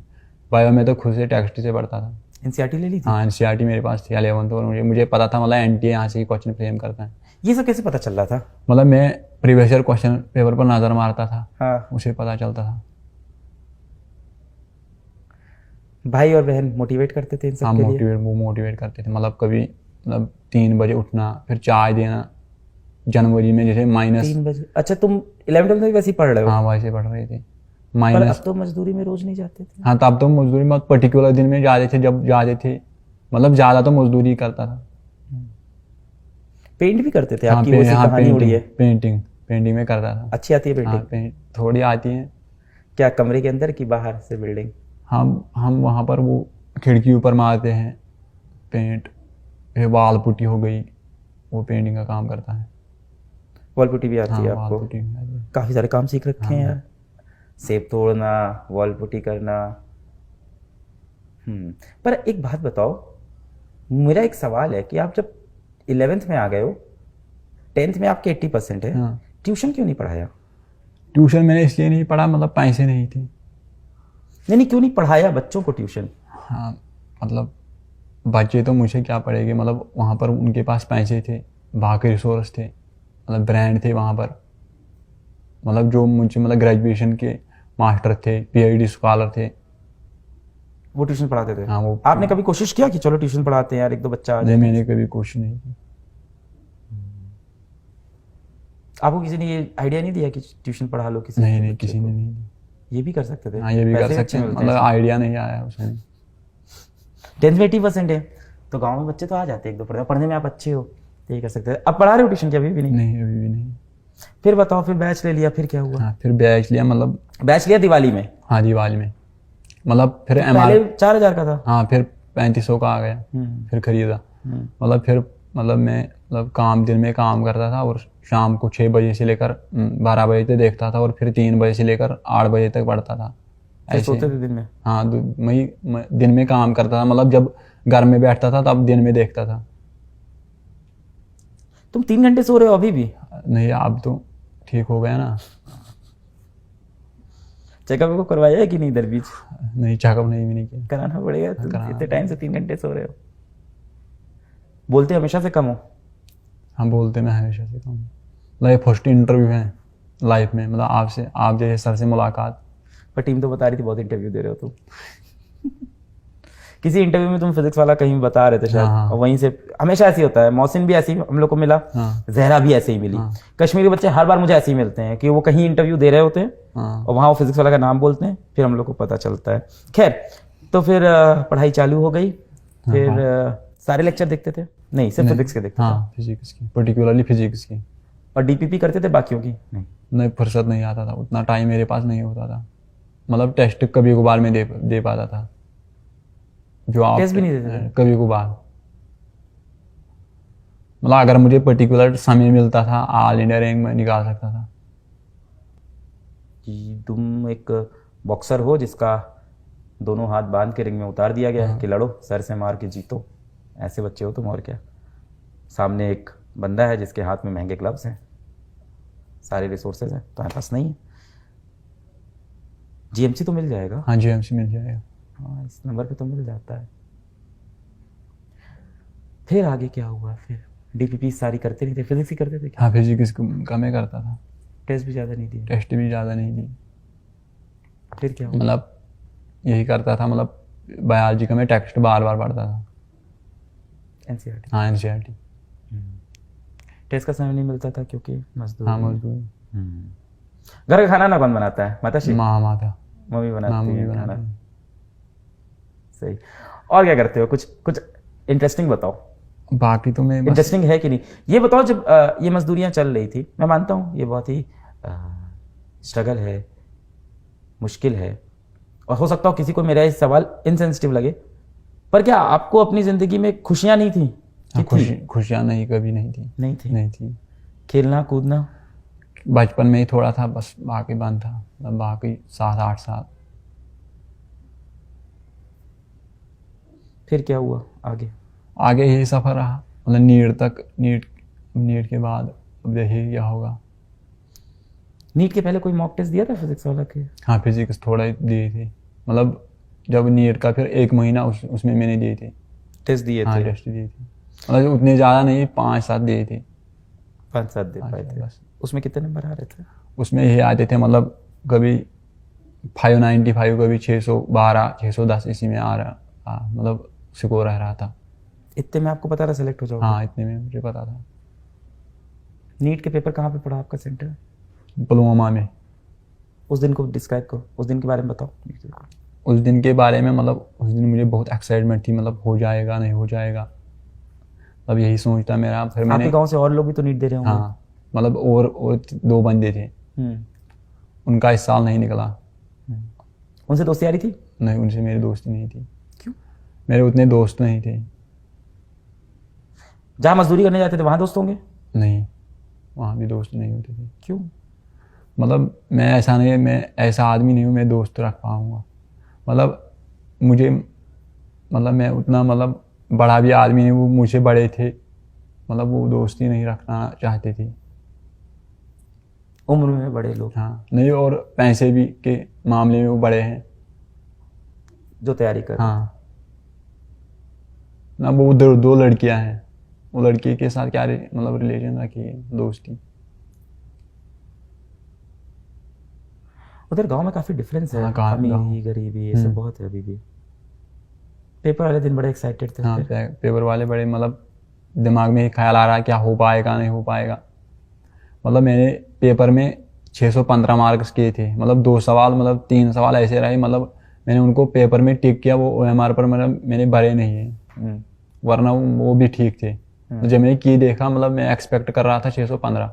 बायो में तो खुद से टेक्स्ट से पढ़ता था। एनसीईआरटी ले ली थी? हाँ, एनसीईआरटी मेरे पास थी 11th, और मुझे पता था मतलब एनटीए यहाँ से ही क्वेश्चन फ्रेम करता है। ये सब कैसे पता चल रहा था? मतलब मैं प्रीवियस ईयर क्वेश्चन पेपर पर नज़र मारता था, हाँ। उसे पता चलता था। भाई और बहन मोटिवेट करते थे इन सब हाँ, के लिए? वो मोटिवेट करते थे, मतलब कभी मतलब 3 बजे उठना, फिर चाय देना। जनवरी में जैसे 3 बजे? अच्छा, तुम 11th-12th में वैसे ही पढ़ रहे हो? हाँ, वैसे पढ़ रहे थे। पर अब तो मजदूरी में रोज नहीं जाते थे? हाँ, तब तो मजदूरी में पर्टिकुलर दिन में जाते थे, जब जाते थे, मतलब ज़्यादा तो मजदूरी करता था। पेंट भी करते थे? हाँ, आपकी वो सी कहानी उड़ी है। पेंटिंग में करता था। अच्छी आती है हाँ, पेंटिंग? थोड़ी आती है। क्या कमरे के अंदर की बाहर से बिल्डिंग? हम वहाँ पर वो खिड़की ऊपर मारते हैं पेंट, फिर वाल पुट्टी हो गई, वो पेंटिंग का काम करता है। वॉल पुट्टी भी आती हाँ, है वाल आपको? पुट्टी भी आती है। काफी सारे काम सीख रखे हैं यार। सेब तोड़ना, वॉल पुट्टी करना। पर एक बात बताओ, मेरा एक सवाल है कि आप जब 11th में आ गए हो, 10th में आपके 80% है, हाँ। ट्यूशन क्यों नहीं पढ़ाया? ट्यूशन मैंने इसलिए नहीं पढ़ा, मतलब पैसे नहीं थे। नहीं, क्यों नहीं पढ़ाया बच्चों को ट्यूशन? हाँ, मतलब बच्चे तो मुझे क्या पढ़ेंगे, मतलब वहाँ पर उनके पास पैसे थे, बाकी रिसोर्स थे, मतलब ब्रांड थे वहाँ पर, मतलब जो मुझे मतलब ग्रेजुएशन के मास्टर थे, PhD स्कॉलर थे, वो ट्यूशन पढ़ाते थे? हाँ, वो। आपने कभी कोशिश किया कि चलो ट्यूशन पढ़ाते हैं यार, 1-2 बच्चा आ जाए? मैंने कभी कोशिश नहीं की। आपको किसी ने ये आइडिया नहीं दिया कि ट्यूशन पढ़ा लो किसी नहीं, बच्चे किसी को? ने नहीं। ये भी कर सकते थे? हाँ, ये भी कर पैसे सकते अच्छे हैं, मिलते मतलब हैं। आइडिया नहीं आया उसमें। 10th में 80% है तो गांव में बच्चे तो आ जाते हैं 1-2 पढ़ने में आप अच्छे हो तो ये कर सकते थे। अब पढ़ा रहे हो ट्यूशन की? अभी भी नहीं? नहीं, अभी भी नहीं। फिर बताओ, फिर बैच ले लिया, फिर क्या हुआ? हाँ फिर बैच लिया, मतलब बैच लिया दिवाली में? हाँ दिवाली में, मतलब फिर पहले 4,000 का था। हाँ फिर 3500 का आ गया, फिर खरीदा। मतलब फिर मतलब मैं मतलब दिन में काम करता था और शाम को 6 बजे से लेकर 12 बजे तक देखता था और फिर 3 बजे से लेकर 8 बजे तक पढ़ता था। फिर सोते थे दिन में? हाँ मैं दिन में काम करता था, मतलब जब घर में बैठता था तब दिन में देखता था। तुम 3 घंटे सो रहे हो अभी भी? नहीं अब तो ठीक हो गया ना। चेकअप को करवाया है कि नहीं इधर बीच? नहीं चेकअप नहीं किया। कराना पड़ेगा, तुम इतने टाइम से 3 घंटे सो रहे हो। बोलते हमेशा से कम हो? हम बोलते मैं हमेशा से कम। मतलब ये फर्स्ट इंटरव्यू है लाइफ में, मतलब आप जैसे सर से मुलाकात। पर टीम तो बता रही थी बहुत इंटरव्यू दे रहे हो तुम। किसी इंटरव्यू में तुम फिजिक्स वाला कहीं बता रहे थे शायद। हाँ। और वहीं से हमेशा ऐसे ही होता है, मौसिन भी ऐसे ही हम लोग को मिला, हाँ। जहरा भी ऐसे ही मिली। कश्मीरी बच्चे हर बार मुझे ऐसे ही मिलते हैं कि वो कहीं इंटरव्यू दे रहे होते हैं और वहाँ वो फिजिक्स वाला का नाम बोलते हैं, फिर हम लोग को पता चलता है। खैर, तो फिर पढ़ाई चालू हो गई, फिर सारे लेक्चर देखते थे? नहीं, सिर्फ फिजिक्स के देखते थे? हाँ फिजिक्स की, पर्टिकुलरली फिजिक्स की। और डीपीपी करते थे बाकियों की? नहीं फुर्सत नहीं आता था, उतना टाइम मेरे पास नहीं होता था। मतलब टेस्ट कभी कभार में दे पाता था, जो आप टेस्ट भी नहीं देते थे? कभी कभार। मतलब अगर मुझे पर्टिकुलर समय मिलता था ऑल इंडिया रैंक में निकाल सकता था। कि तुम एक बॉक्सर हो जिसका दोनों हाथ बांध के रिंग में उतार दिया गया है कि लड़ो, सर से मार के जीतो, ऐसे बच्चे हो तुम। और क्या, सामने एक बंदा है जिसके हाथ में महंगे ग्लव्स हैं, सारे रिसोर्सेज हैं, तुम्हारे पास नहीं है। जीएमसी तो मिल जाएगा? हाँ जीएमसी मिल जाएगा। हाँ, इस नंबर पे तो मिल जाता है। फिर आगे क्या हुआ? फिर डीपीपी सारी करते नहीं थे, फिजिक्स ही करते थे क्या? हाँ फिजिक्स कम ही करता था। टेस्ट भी ज़्यादा नहीं दिए? टेस्ट भी ज़्यादा नहीं दी। फिर क्या हुआ? मतलब यही करता था, मतलब बायोलॉजी का मैं टेक्स्ट बार बार पढ़ता था। एनसीईआरटी? हाँ एनसीईआरटी। टेस्ट का समय नहीं मिलता था क्योंकि मजदूर? हाँ मजदूर। घर का खाना ना कौन बनाता है? माताश्री? माता मम्मी बनाती है खाना। सही। और क्या करते हो? कुछ इंटरेस्टिंग बताओ। बाकी तो मैं इंटरेस्टिंग है कि नहीं ये बताओ। जब ये मजदूरियां चल रही थी, मैं मानता हूँ ये बहुत ही स्ट्रगल है, मुश्किल है, और हो सकता हो किसी को मेरा ये सवाल इनसेंसिटिव लगे, पर क्या आपको अपनी जिंदगी में खुशियां नहीं थी? खुशियां नहीं, कभी नहीं थी। नहीं थी। खेलना कूदना? बचपन में ही थोड़ा था बस, बाकी बंद था। मतलब बाकी 7-8 साल। फिर क्या हुआ आगे? आगे यही सफर रहा, मतलब नीट के बाद अब देखिए क्या होगा। नीट के पहले कोई मॉक टेस्ट दिया था फिजिक्स वाला के? हाँ फिजिक्स थोड़ा ही दी थी, मतलब जब नीट का फिर 1 महीना उसमें मैंने दिए थे। टेस्ट दिए थे? हाँ टेस्ट दिए थे, मतलब उतने ज़्यादा नहीं, 5-7 दिए थे। 5-7 दे पाए थे बस? उसमें कितने नंबर आ रहे थे? उसमें ये आते थे, मतलब कभी 595, कभी 612, 610 इसी में आ रहा, मतलब स्कोर रह रहा था। इतने में आपको पता था सेलेक्ट हो जाओगे? हाँ इतने में मुझे पता था। नीट के पेपर कहाँ पे पड़ा आपका सेंटर? पुलवामा में। उस दिन को डिस्क्राइब करो, उस दिन के बारे में बताओ। उस दिन के बारे में, मतलब उस दिन मुझे बहुत एक्साइटमेंट थी, मतलब हो जाएगा नहीं हो जाएगा, अब यही सोचता मेरा। फिर मैंने आपके गांव से और लोग भी तो नीट दे रहे होंगे? हाँ, मतलब और 2 बंदे थे, उनका इस साल नहीं निकला। उनसे दोस्ती यारी थी? नहीं, उनसे मेरी दोस्ती नहीं थी। क्यों? मेरे उतने दोस्त नहीं थे। जहाँ मजदूरी करने जाते थे वहाँ दोस्त होंगे? नहीं, वहाँ भी दोस्त नहीं होते थे। क्यों? मतलब मैं ऐसा आदमी नहीं हूँ मैं दोस्त रख पाऊँगा। मतलब मुझे, मतलब मैं उतना मतलब बड़ा भी आदमी नहीं, वो मुझसे बड़े थे, मतलब वो दोस्ती नहीं रखना चाहते थे। उम्र में बड़े लोग? हाँ नहीं, और पैसे भी के मामले में वो बड़े हैं जो तैयारी कर। हाँ ना, वो 2 लड़कियां हैं, वो लड़की के साथ क्या मतलब रिलेशन रखी है, दोस्ती। उधर गांव में काफी डिफरेंस है। हाँ, अमीरी गरीबी ये सब बहुत है अभी भी। पेपर वाले दिन बड़े एक्साइटेड थे? हाँ पेपर वाले बड़े, मतलब दिमाग में ख्याल आ रहा है क्या हो पाएगा नहीं हो पाएगा। मतलब मैंने पेपर में 615 मार्क्स किए थे, मतलब 2 सवाल, मतलब 3 सवाल ऐसे रहे, मतलब मैंने उनको पेपर में टिक किया, वो OMR पर मतलब मैंने भरे नहीं है, वरना वो भी ठीक थे। जब मैंने की देखा, मतलब मैं एक्सपेक्ट कर रहा था 615,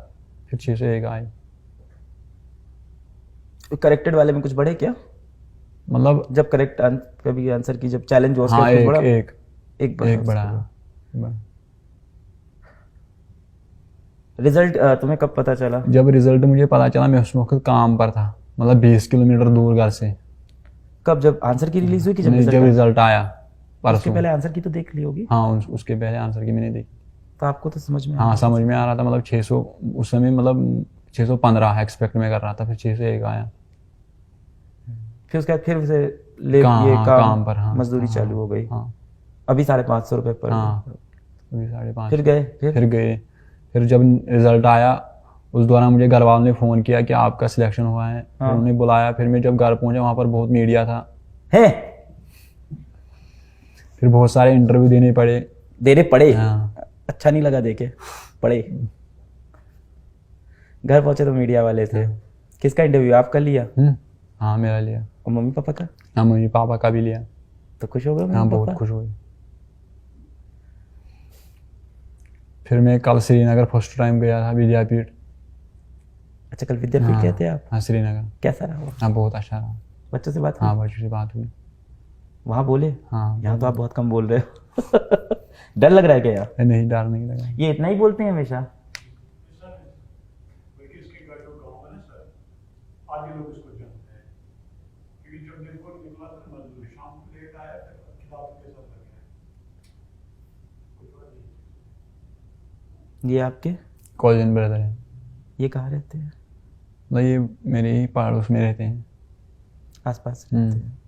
फिर 601 आई। करेक्टेड वाले में कुछ बढ़े क्या? मतलब जब करेक्ट कभी आंसर की जब चैलेंज हुआ उसके हाँ बाद कुछ एक बढ़ा? एक एक बढ़ा एक बड़ा उसके बाद। बड़ा। रिजल्ट तुम्हें कब पता चला? जब रिजल्ट मुझे पता चला मैं उस वक्त काम पर था, मतलब 20 किलोमीटर दूर घर से। कब, जब आंसर की रिलीज हुई कि जब नहीं, रिजल्ट जब आया? रिजल्ट आया उसके परसों। पहले आंसर की तो देख ली होगी। हाँ उसके पहले आंसर की मैंने देखी। तो आपको तो समझ में आ हाँ रहा समझ में आ रहा था, मतलब 600 उस समय, मतलब 615 एक्सपेक्ट में कर रहा था, फिर 601 आया। फिर उसके बाद फिर से ले कहाँ, ये हाँ काम काम पर, हाँ मजदूरी हाँ, चालू हो गई। हाँ अभी 550 रुपये पर हाँ, डे। अभी 550। फिर गए फिर गए। फिर जब रिजल्ट आया उस दौरान मुझे घर वालों ने फ़ोन किया कि आपका सिलेक्शन हुआ है। फिर हाँ। उन्हें बुलाया। फिर मैं जब घर पहुंचा वहाँ पर बहुत मीडिया था। है फिर बहुत सारे इंटरव्यू देने पड़े। देने पड़े? हाँ। अच्छा नहीं लगा देके? पड़े। घर पहुंचे तो मीडिया वाले थे। किसका इंटरव्यू आप कर लिया? हाँ मेरा लिया। और मम्मी पापा का? हाँ मम्मी पापा का भी लिया। तो खुश हो गए हाँ मम्मी बहुत पापा? खुश हुए। फिर मैं कल श्रीनगर फर्स्ट टाइम गया था विद्यापीठ। अच्छा, कल विद्यापीठ गए थे आप? हाँ श्रीनगर। कैसा रहा वो? हाँ बहुत अच्छा रहा। बच्चों से बात हुई? हाँ बच्चों से बात हुई। वहाँ बोले? हाँ यहाँ तो आप बहुत कम बोल रहे हो। डर लग रहा है क्या यार? नहीं, डर नहीं लगा। ये इतना ही बोलते हैं हमेशा? इसके घर जो गाँव है ना सर, आगे लोग इसको जानते हैं, क्योंकि जब देखो निकला था मजदूर शाम को लेट आया फिर किताब के साथ लग गया। कुछ और नहीं। ये आपके कॉलेज ब्रदर है। ये कहाँ रहते हैं? मतलब ये मेरे ही पड़ोस में रहते हैं। आसपास रहते हैं?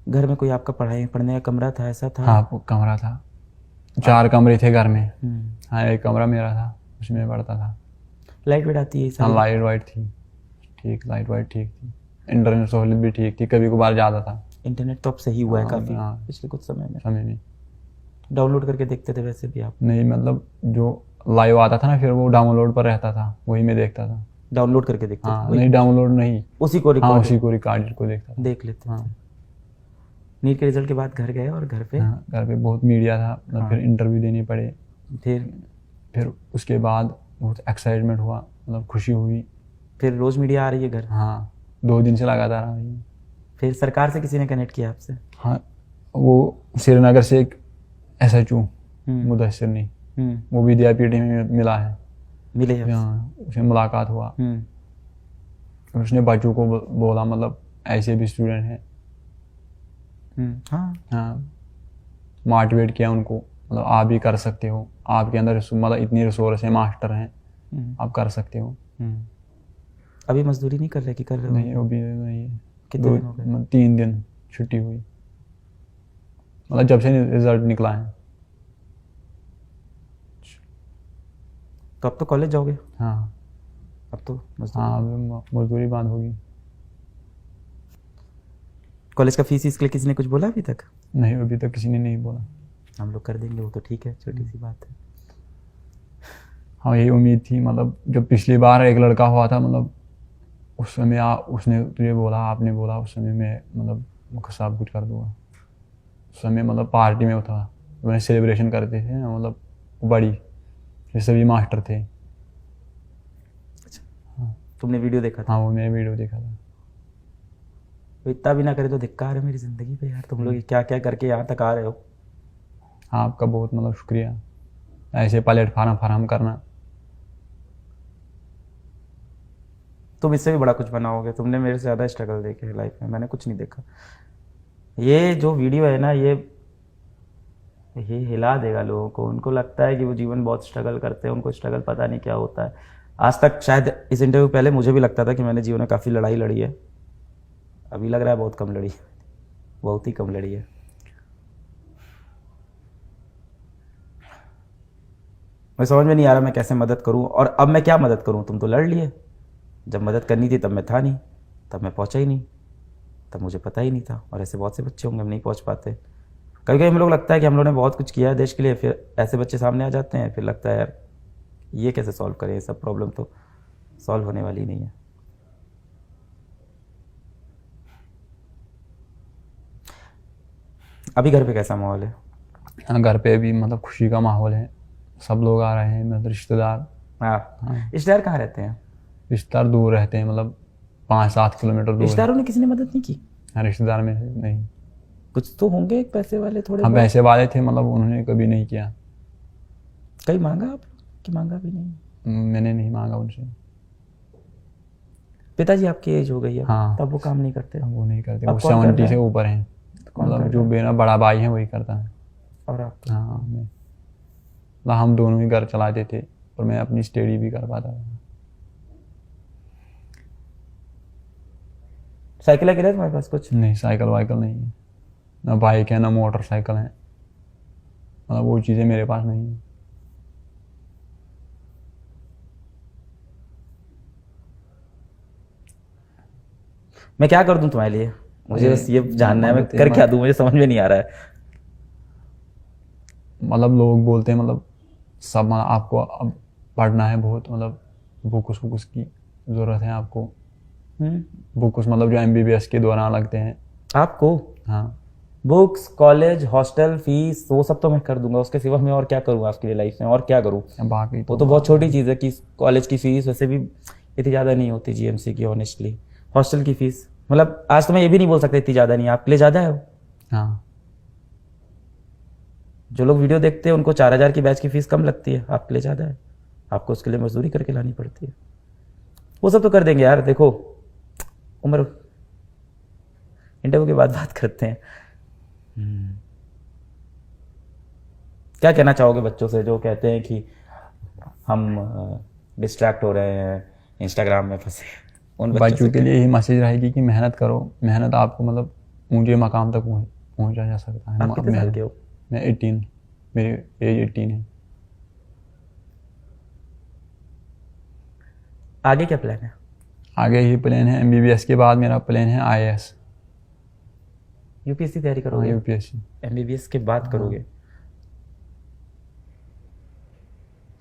घर में कोई आपका पढ़ने का कमरा था, ऐसा था? हाँ वो कमरा था। 4 कमरे थे घर में। हम्म। हाँ एक कमरा मेरा था, उसमें पढ़ता था। लाइट वेट आती है हाँ सारी? लाइट वाइट थी ठीक, लाइट वाइट ठीक थी। इंटरनेट सहूलियत भी ठीक थी, कभी कभार ज़्यादा था इंटरनेट तो अब सही हुआ है हाँ, काफी हाँ। पिछले कुछ समय में। समय में। डाउनलोड करके देखते थे वैसे भी आप? नहीं मतलब जो लाइव आता था ना फिर वो डाउनलोड पर रहता था, वही मैं देखता था। डाउनलोड करके देखते हाँ थे? नहीं डाउनलोड नहीं, उसी को हाँ रिकॉर्ड उसी को रिकॉर्डेड को देखता था। देख लेते हाँ। थे। नीट के रिजल्ट के बाद घर गए और घर पे हाँ घर पे बहुत मीडिया था, मतलब फिर इंटरव्यू देने पड़े। फिर उसके बाद बहुत एक्साइटमेंट हुआ, मतलब खुशी हुई। फिर रोज मीडिया आ रही है घर? हाँ 2 दिन से लगातार आ रही है। फिर सरकार से किसी ने कनेक्ट किया आपसे? हाँ वो श्रीनगर से एक SHO मुदस्सिर ने, वो विद्यापीठ में मिला है। मिले आपसे? हाँ उससे मुलाकात हुआ। उसने बच्चों को बोला, मतलब ऐसे भी स्टूडेंट हैं। हाँ हाँ मोटिवेट किया उनको, मतलब आप भी कर सकते हो, आपके अंदर मतलब इतनी रिसोर्स है, मास्टर हैं, आप कर सकते हो। अभी मजदूरी नहीं कर रहे कि कर रहे हो? नहीं अभी नहीं है। कितने दिन हो गए? 3 दिन छुट्टी हुई, मतलब जब से रिजल्ट निकला है। तो अब तो कॉलेज जाओगे? हाँ अब तो मजदूरी। हाँ अभी मजदूरी बंद होगी। कॉलेज का फीस इसके लिए किसी ने कुछ बोला अभी तक? नहीं अभी तक किसी ने नहीं बोला। हम लोग कर देंगे, वो तो ठीक है, छोटी सी बात है। हाँ यही उम्मीद थी, मतलब जब पिछली बार एक लड़का हुआ था, मतलब उस समय उसने तुझे बोला, आपने बोला उस समय मैं मतलब सब कुछ कर दूंगा। उस समय मतलब पार्टी में था, मैंने सेलिब्रेशन करते थे ना, मतलब बड़ी, ये सभी मास्टर थे। तुमने वीडियो देखा था? हाँ वो मैंने वीडियो देखा था। तो इतना भी ना करे तो धिक्कार है मेरी जिंदगी पे यार, तुम लोग क्या क्या करके यहाँ तक आ रहे हो। हाँ आपका बहुत मतलब शुक्रिया, ऐसे प्लेटफार्म फराहम करना। तुम इससे भी बड़ा कुछ बनाओगे, तुमने मेरे से ज़्यादा स्ट्रगल देखे है लाइफ में, मैंने कुछ नहीं देखा। ये जो वीडियो है ना, ये हिला देगा लोगों को। उनको लगता है कि वो जीवन बहुत स्ट्रगल करते हैं, उनको स्ट्रगल पता नहीं क्या होता है। आज तक शायद इस इंटरव्यू पहले मुझे भी लगता था कि मैंने जीवन में काफ़ी लड़ाई लड़ी है, अभी लग रहा है बहुत कम लड़ी है, बहुत ही कम लड़ी है। मैं समझ में नहीं आ रहा मैं कैसे मदद करूं, और अब मैं क्या मदद करूं। तुम तो लड़ लिए, जब मदद करनी थी तब मैं था नहीं, तब मैं पहुंचा ही नहीं, तब मुझे पता ही नहीं था। और ऐसे बहुत से बच्चे होंगे हम नहीं पहुंच पाते। कभी कभी हम लोग लगता है कि हम लोगों ने बहुत कुछ किया है देश के लिए, फिर ऐसे बच्चे सामने आ जाते हैं, फिर लगता है यार ये कैसे सॉल्व करें, ये सब प्रॉब्लम तो सॉल्व होने वाली नहीं है। अभी घर पे कैसा माहौल है? हाँ घर पे भी मतलब खुशी का माहौल है, सब लोग आ रहे हैं, मतलब रिश्तेदार हाँ, हाँ। रिश्तेदार कहाँ रहते हैं? रिश्तेदार दूर रहते हैं, मतलब 5-7 किलोमीटर दूर है। रिश्तेदारों ने किसी ने मदद नहीं की? हाँ, रिश्तेदार में से नहीं। कुछ तो होंगे पैसे वाले थोड़े हम बहुत। पैसे वाले थे, मतलब उन्होंने कभी नहीं किया। कहीं मांगा आप कि मांगा भी नहीं? मैंने नहीं मांगा उनसे। पिताजी आपकी एज हो गई है, हाँ। तब वो काम नहीं करते? हम वो नहीं करते, अब वो कौन कर 70 रहा से है? ऊपर हैं। कौन कर मतलब रहा जो है? मेरा बड़ा भाई है वही करता है। और आप? हाँ, मतलब हम दोनों ही घर चलाते थे और मैं अपनी स्टडी भी कर पाता था। साइकिल है तुम्हारे पास कुछ? नहीं, साइकिल वाइकिल नहीं है, ना बाइक है ना मोटरसाइकिल है, मतलब वो चीज़ें मेरे पास नहीं है। मैं क्या कर दूं तुम्हारे लिए? मुझे बस ये जानना है, मैं मदद- कर क्या दूं, मुझे समझ में नहीं आ रहा है। मतलब लोग बोलते हैं, मतलब सब, मतलब आपको अब पढ़ना है बहुत, मतलब बुक्स की ज़रूरत है आपको। बुक्स मतलब जो MBBS के दौरान लगते हैं। आपको हाँ, बुक्स, कॉलेज, हॉस्टल फीस, वो सब तो मैं कर दूंगा। उसके सिवा मैं और क्या करूंगा आपके लिए लाइफ में, और क्या करूं? बाकी वो तो बहुत छोटी चीज़ है कि कॉलेज की फीस वैसे भी इतनी ज़्यादा नहीं होती GMC की, ऑनेस्टली। हॉस्टल की फीस मतलब आज तो मैं ये भी नहीं बोल सकता इतनी ज़्यादा नहीं है, आपके लिए ज़्यादा है वो। हाँ, जो लोग वीडियो देखते हैं उनको 4,000 की बैच की फीस कम लगती है, आपके लिए ज़्यादा है। आपको उसके लिए मजदूरी करके लानी पड़ती है। वो सब तो कर देंगे यार। देखो उम्र, इंटरव्यू के बाद बात करते हैं। क्या कहना चाहोगे बच्चों से जो कहते हैं कि हम डिस्ट्रैक्ट हो रहे हैं, इंस्टाग्राम में फंसे? उन बच्चों के लिए यही मैसेज रहेगी कि मेहनत करो। मेहनत आपको मतलब ऊंचे मकाम तक पहुंचा जा सकता है। आप कितने साल के हो? मैं 18, मेरी एज 18 है। आगे क्या प्लान है? आगे ही प्लान है MBBS के बाद मेरा प्लान है IAS। UPSC तैयारी हाँ, करोगे? UPSC। MBBS के बाद करोगे?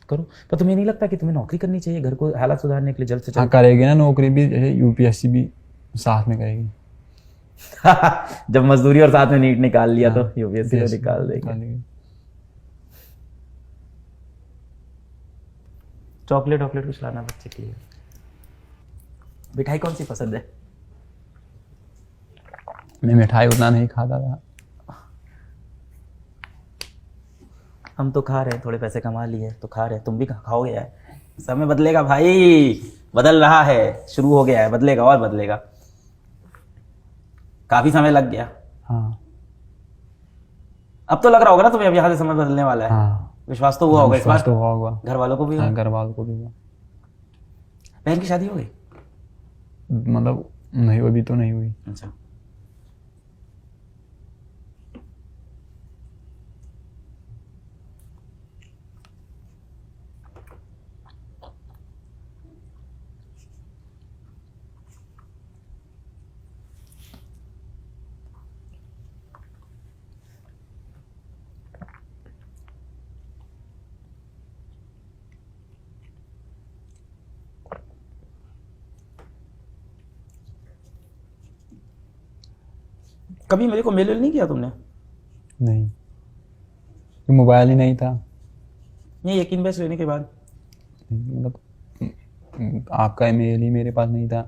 करो, पर तुम्हें नहीं लगता कि तुम्हें नौकरी करनी चाहिए घर को हालात सुधारने के लिए जल्द से हाँ, जल्द? करेगी ना नौकरी भी, जैसे UPSC भी साथ में करेगी। जब मजदूरी और साथ में नीट निकाल लिया तो हाँ, UPSC को UPSC निकाल देंगे। चॉकलेट वॉकलेट कुछ लाना बच्चे के लिए। मिठाई कौन सी पसंद है? मैं मिठाई उतना नहीं खाता था। हम तो खा रहे हैं, थोड़े पैसे कमा लिए तो खा रहे हैं। तुम भी खाओगे यार, समय बदलेगा भाई, बदल रहा है, शुरू हो गया है, बदलेगा और बदलेगा। काफी समय लग गया। हाँ, अब तो लग रहा होगा ना तुम्हें अब यहाँ से समय बदलने वाला है। हाँ, विश्वास तो हुआ होगा इस विश्वास बार? तो हुआ होगा। घर वालों को भी हुआ? हाँ, घर वालों को भी हुआ। बहन की शादी हो गई? मतलब नहीं, अभी तो नहीं हुई। अच्छा। कभी मेरे को मेल नहीं किया तुमने? नहीं, तो मोबाइल ही नहीं था। ये यकीन बैच लेने के बाद? मतलब आपका ईमेल ही मेरे पास नहीं था।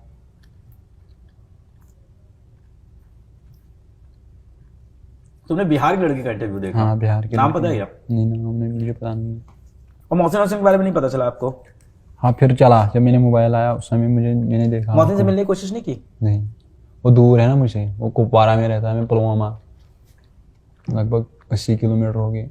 तुमने बिहार के लड़के का इंटरव्यू देखा? हाँ, बिहार के नाम लड़के। पता है क्या? नहीं, नाम नहीं, मुझे पता नहीं। और मोहसिन हसन के बारे में नहीं पता चला आपको? हाँ, फिर चला जब मैंने मोबाइल आया उस समय मैंने देखा। मोहसिन से मिलने की कोशिश नहीं की? नहीं, वो दूर है ना मुझे, वो कुपवारा में रहता है, मैं पुलवामा, लगभग 80 किलोमीटर हो गए।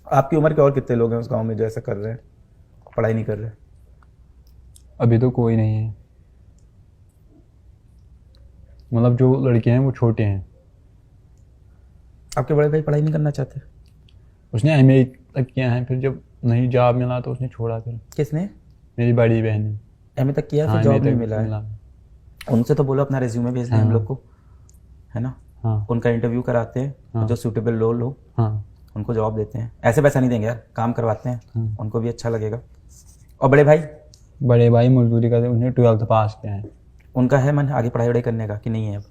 आपकी उम्र के और कितने लोग हैं उस गांव में जो ऐसा कर रहे हैं, पढ़ाई नहीं कर रहे? अभी तो कोई नहीं है, मतलब जो लड़के हैं वो छोटे हैं। आपके बड़े भाई पढ़ाई नहीं करना चाहते? उसने MA तक किया है, फिर जब नहीं जॉब मिला तो उसने छोड़ा। फिर किसने? मेरी बड़ी बहन ने। एमए तक किया, फिर हाँ, जॉब MA नहीं तक मिला है? उनसे तो बोलो अपना रिज्यूमे भेज दें हम लोग को, है ना? हाँ, उनका इंटरव्यू कराते हैं, हाँ। जो सूटेबल लोग हो हाँ, उनको जॉब देते हैं। ऐसे पैसा नहीं देंगे यार, काम करवाते हैं, हाँ। उनको भी अच्छा लगेगा। और बड़े भाई? बड़े भाई मजदूरी करते, उसने 12th पास किया है। उनका है मन आगे पढ़ाई वढ़ाई करने का कि नहीं है अब?